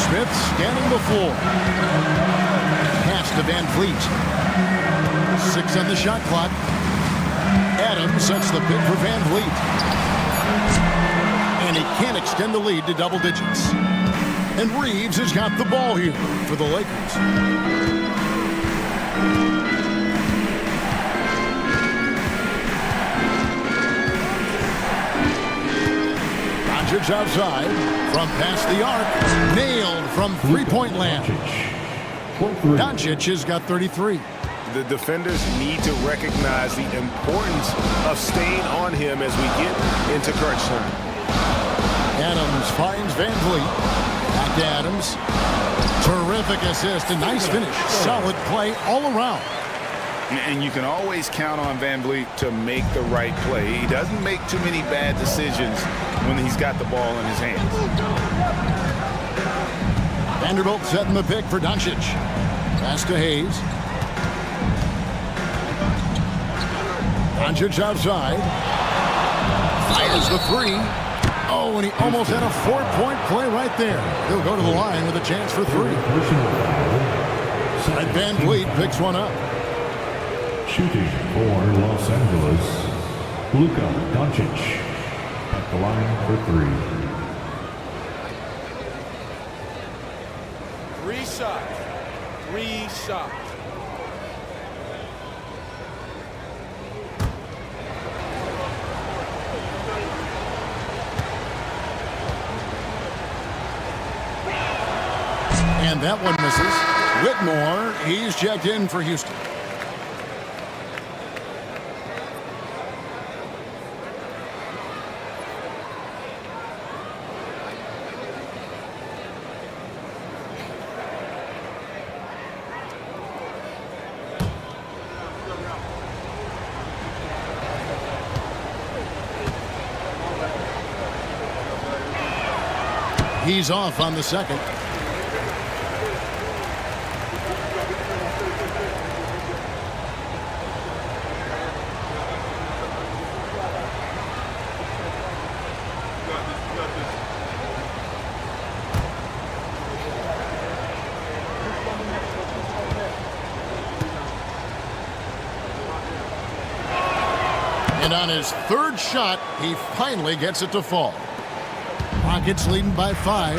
Smith scanning the floor. Pass to VanVleet. 6 on the shot clock. Adams sets the pick for VanVleet. And he can't extend the lead to double digits. And Reeves has got the ball here for the Lakers. Doncic outside from past the arc. Nailed from three-point land. Doncic has got 33. The defenders need to recognize the importance of staying on him as we get into crunch time. Adams finds Van Vliet. Back to Adams. Terrific assist. A nice finish. Solid play all around. And you can always count on Van Vliet to make the right play. He doesn't make too many bad decisions when he's got the ball in his hands. Vanderbilt setting the pick for Doncic. Pass to Hayes. Doncic outside. Fires the three. Oh, and he almost had a 4-point play right there. He'll go to the line with a chance for three. And Van Vliet picks one up. Shooting for Los Angeles, Luka Doncic at the line for three. Three shots. And that one misses. Whitmore, he's checked in for Houston. He's off on the second. And on his third shot, he finally gets it to fall. Rockets leading by 5.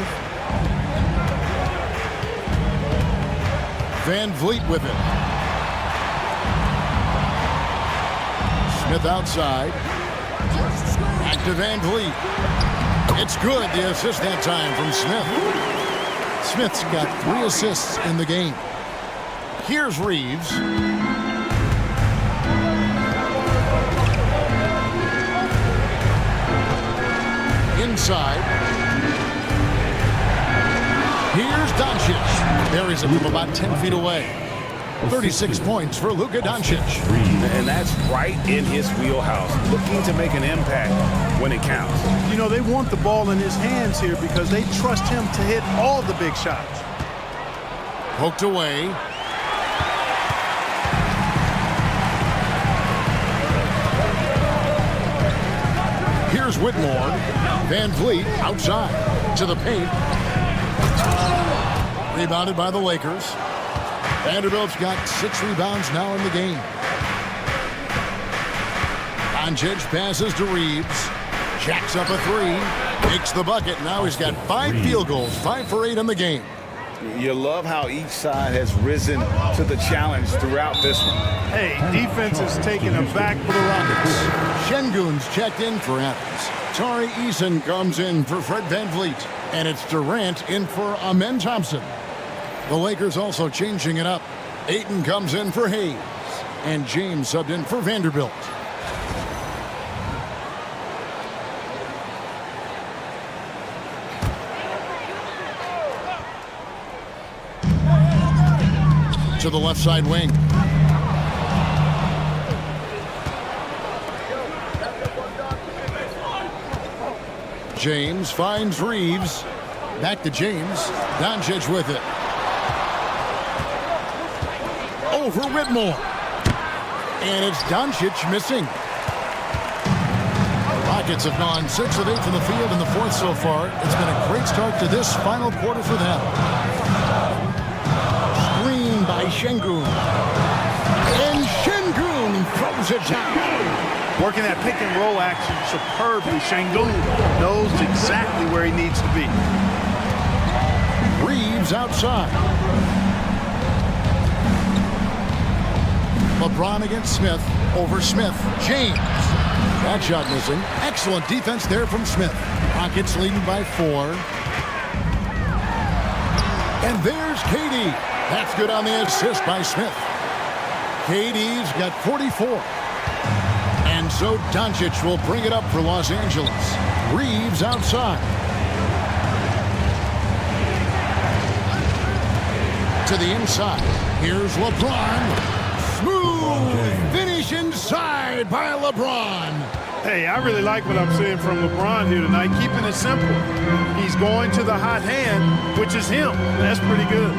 Van Vliet with it. Smith outside. Back to Van Vliet. It's good. The assist that time from Smith. Smith's got 3 assists in the game. Here's Reeves. Inside. Here's Doncic. Buries it from about 10 feet away. 36 points for Luka Doncic. And that's right in his wheelhouse, looking to make an impact when it counts. You know, they want the ball in his hands here because they trust him to hit all the big shots. Poked away. Here's Whitmore. Van Vliet outside to the paint. Rebounded by the Lakers. Vanderbilt's got 6 rebounds now in the game. Doncic passes to Reeves. Jacks up a 3. Makes the bucket. Now he's got 5 field goals. 5 for 8 in the game. You love how each side has risen to the challenge throughout this one. Hey, defense is taking him back for the Rockets. Şengün's checked in for Adams. Tari Eason comes in for Fred Van Vliet. And it's Durant in for Amen Thompson. The Lakers also changing it up. Ayton comes in for Hayes. And James subbed in for Vanderbilt. To the left side wing. James finds Reeves. Back to James. Doncic with it. Over Whitmore. And it's Doncic missing. The Rockets have gone 6 of 8 from the field in the 4th so far. It's been a great start to this final quarter for them. Screen by Şengün. And Şengün throws it down. Working that pick and roll action superbly. Şengün knows exactly where he needs to be. Reeves outside. LeBron against Smith. Over Smith. James. That shot missing. Excellent defense there from Smith. Rockets leading by 4. And there's Katie. That's good on the assist by Smith. KD's got 44. And so Doncic will bring it up for Los Angeles. Reeves outside. To the inside. Here's LeBron. Smooth finish inside by LeBron. Hey, I really like what I'm seeing from LeBron here tonight, keeping it simple. He's going to the hot hand, which is him. That's pretty good.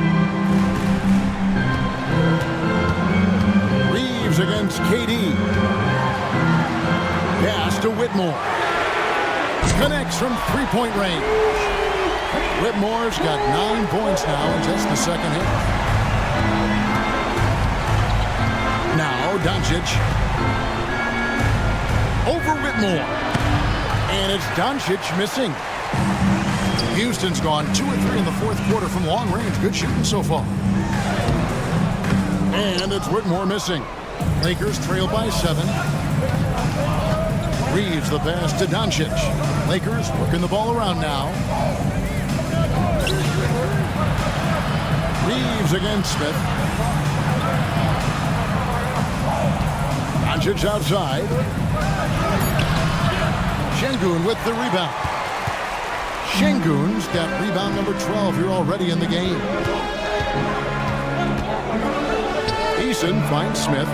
Reeves against KD. Pass to Whitmore. Connects from three-point range. Whitmore's got 9 points now in just the second half. Now Doncic. Over Whitmore. And it's Doncic missing. Houston's gone 2 of 3 in the fourth quarter from long range. Good shooting so far. And it's Whitmore missing. Lakers trail by 7. Reeves the pass to Doncic. Lakers working the ball around now. Reeves against Smith. Doncic outside. Şengün with the rebound. Şengün's got rebound number 12 here already in the game. Eason finds Smith.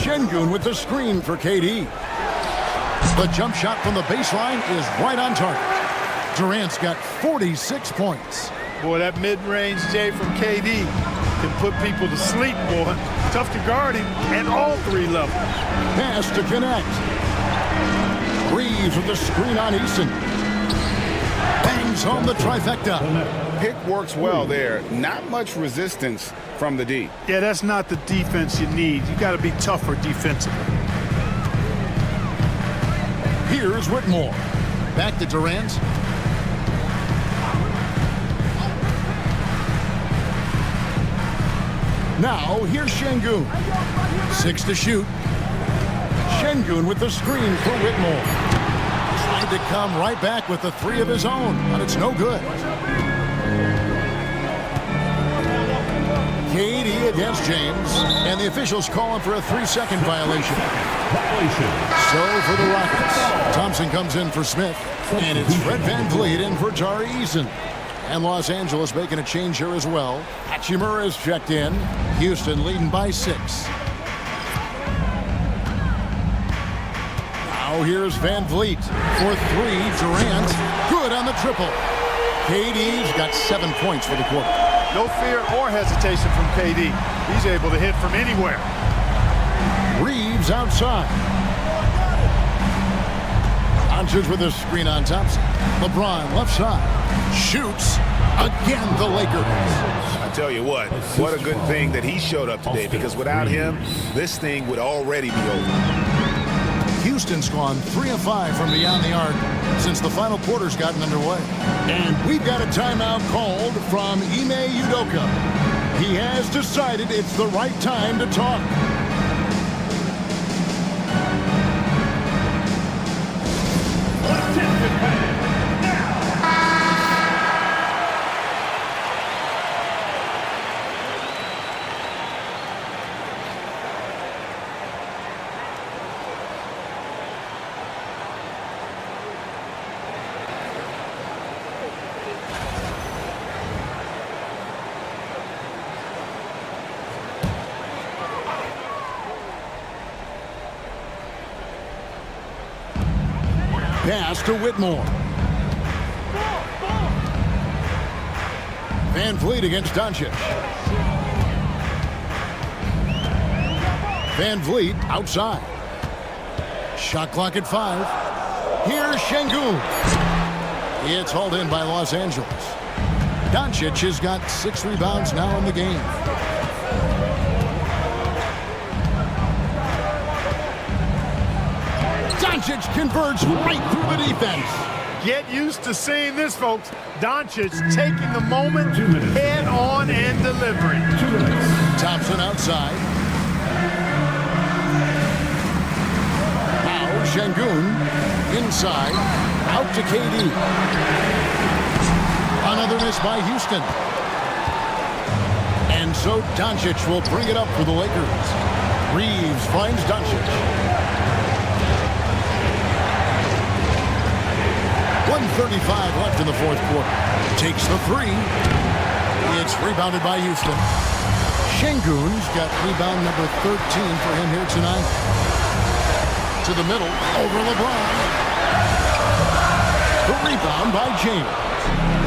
Şengün with the screen for KD. The jump shot from the baseline is right on target. Durant's got 46 points. Boy, that mid-range J from KD can put people to sleep, boy. Tough to guard him at all 3 levels. Pass to connect. Reeves with the screen on Eason. Bangs home the trifecta. Pick works well there. Not much resistance from the D. Yeah, that's not the defense you need. You got to be tougher defensively. Here's Whitmore. Back to Durant. Now, here's Şengün. 6 to shoot. Şengün with the screen for Whitmore. Tried to come right back with the 3 of his own, but it's no good. KD against James, and the officials calling for a 3-second violation. So for the Rockets, Thompson comes in for Smith, and it's Fred VanVleet in for Tari Eason. And Los Angeles making a change here as well. Hachimura is checked in. Houston leading by 6. Now here's VanVleet for 3. Durant, good on the triple. KD's got 7 points for the quarter. No fear or hesitation from KD. He's able to hit from anywhere. Reeves outside. Doncic with a screen on Thompson. LeBron left side. Shoots. Again, the Lakers. I tell you what a good thing that he showed up today, because without him, this thing would already be over. Houston's gone 3 of 5 from beyond the arc since the final quarter's gotten underway. And we've got a timeout called from Ime Udoka. He has decided it's the right time to talk. Pass to Whitmore. VanVleet against Doncic. VanVleet outside. Shot clock at 5. Here's Şengün. It's hauled in by Los Angeles. Doncic has got 6 rebounds now in the game. Doncic converts right through the defense. Get used to seeing this, folks. Doncic taking the moment head on and delivering. Thompson outside. Now Şengün inside. Out to KD. Another miss by Houston. And so Doncic will bring it up for the Lakers. Reeves finds Doncic. 1:35 left in the fourth quarter. Takes the three. It's rebounded by Houston. Şengün's got rebound number 13 for him here tonight. To the middle, over LeBron. The rebound by James.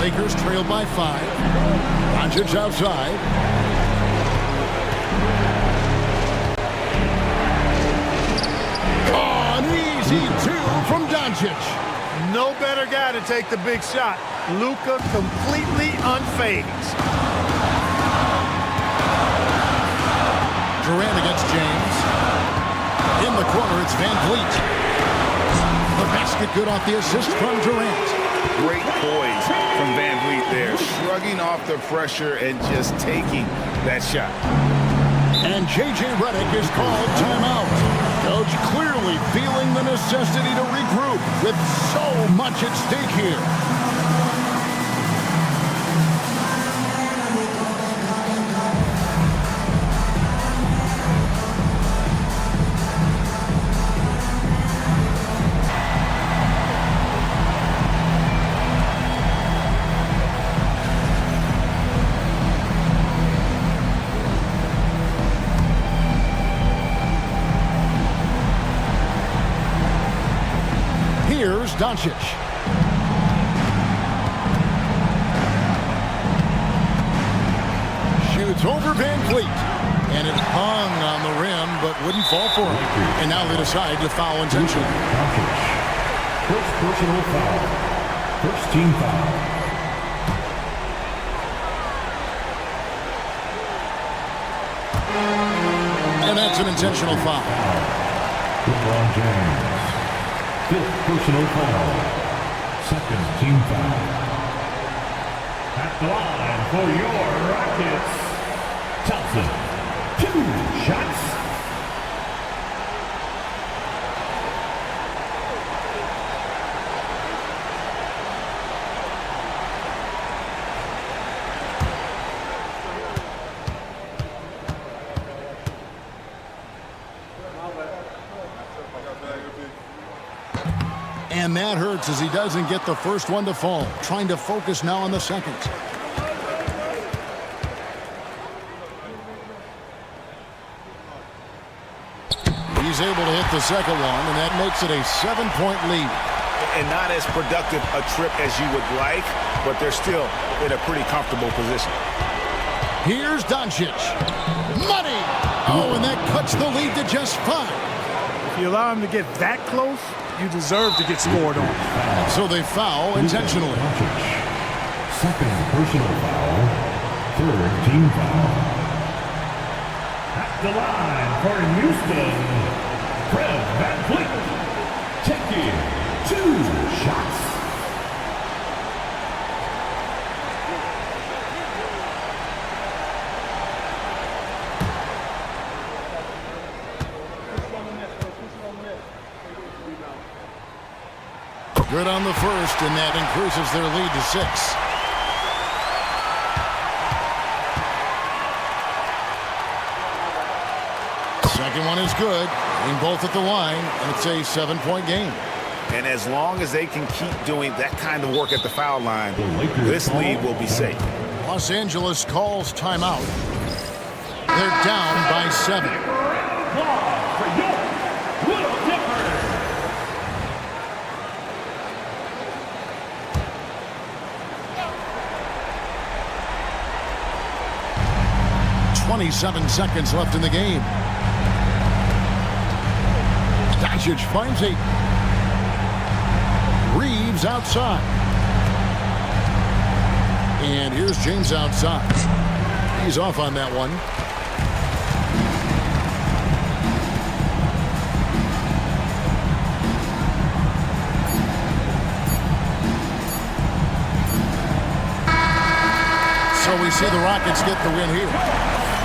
Lakers trail by 5. Doncic outside. Oh, an easy 2 from Doncic. No better guy to take the big shot. Luka completely unfazed. Durant against James. In the corner, it's Van Vliet. The basket good off the assist from Durant. Great poise from Van Vliet there, shrugging off the pressure and just taking that shot. And J.J. Redick is called timeout. Coach clearly feeling the necessity to regroup with so much at stake here. Here's Doncic. Shoots over Van Vliet. And it hung on the rim, but wouldn't fall for him. And now they decide to foul intentionally. First personal foul. First team foul. And that's an intentional foul. LeBron James. 5th personal foul. 2nd team foul. At the line for your Rockets, Thompson. 2 shots. And that hurts as he doesn't get the first one to fall. Trying to focus now on the second. He's able to hit the second one, and that makes it a 7-point lead. And not as productive a trip as you would like, but they're still in a pretty comfortable position. Here's Doncic. Money! Oh, and that cuts the lead to just 5. If you allow him to get that close, you deserve to get scored on. So they foul intentionally. Second personal foul. 3rd team foul. At the line for Houston, Fred Van Vliet. Taking 2 shots. Good on the first, and that increases their lead to 6. Second one is good. Being both at the line, and it's a 7-point game. And as long as they can keep doing that kind of work at the foul line, this lead will be safe. Los Angeles calls timeout. They're down by 7. Little Dipper. 27 seconds left in the game. Doncic finds 8. Reeves outside. And here's James outside. He's off on that one. So we see the Rockets get the win here.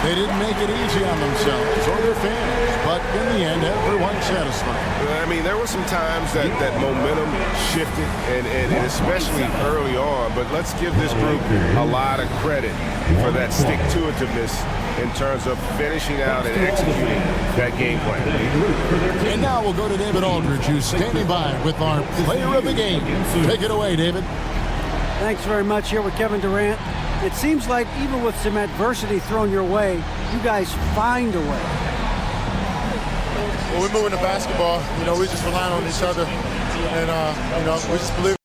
They didn't make it easy on themselves or their fans, but in the end, everyone's satisfied. I mean, there were some times that momentum shifted, and especially early on, but let's give this group a lot of credit for that stick-to-itiveness in terms of finishing out and executing that game plan. And now we'll go to David Aldridge, who's standing by with our player of the game. Take it away, David. Thanks very much. Here with Kevin Durant. It seems like even with some adversity thrown your way, you guys find a way. When we're moving the basketball, we just rely on each other, and we just believe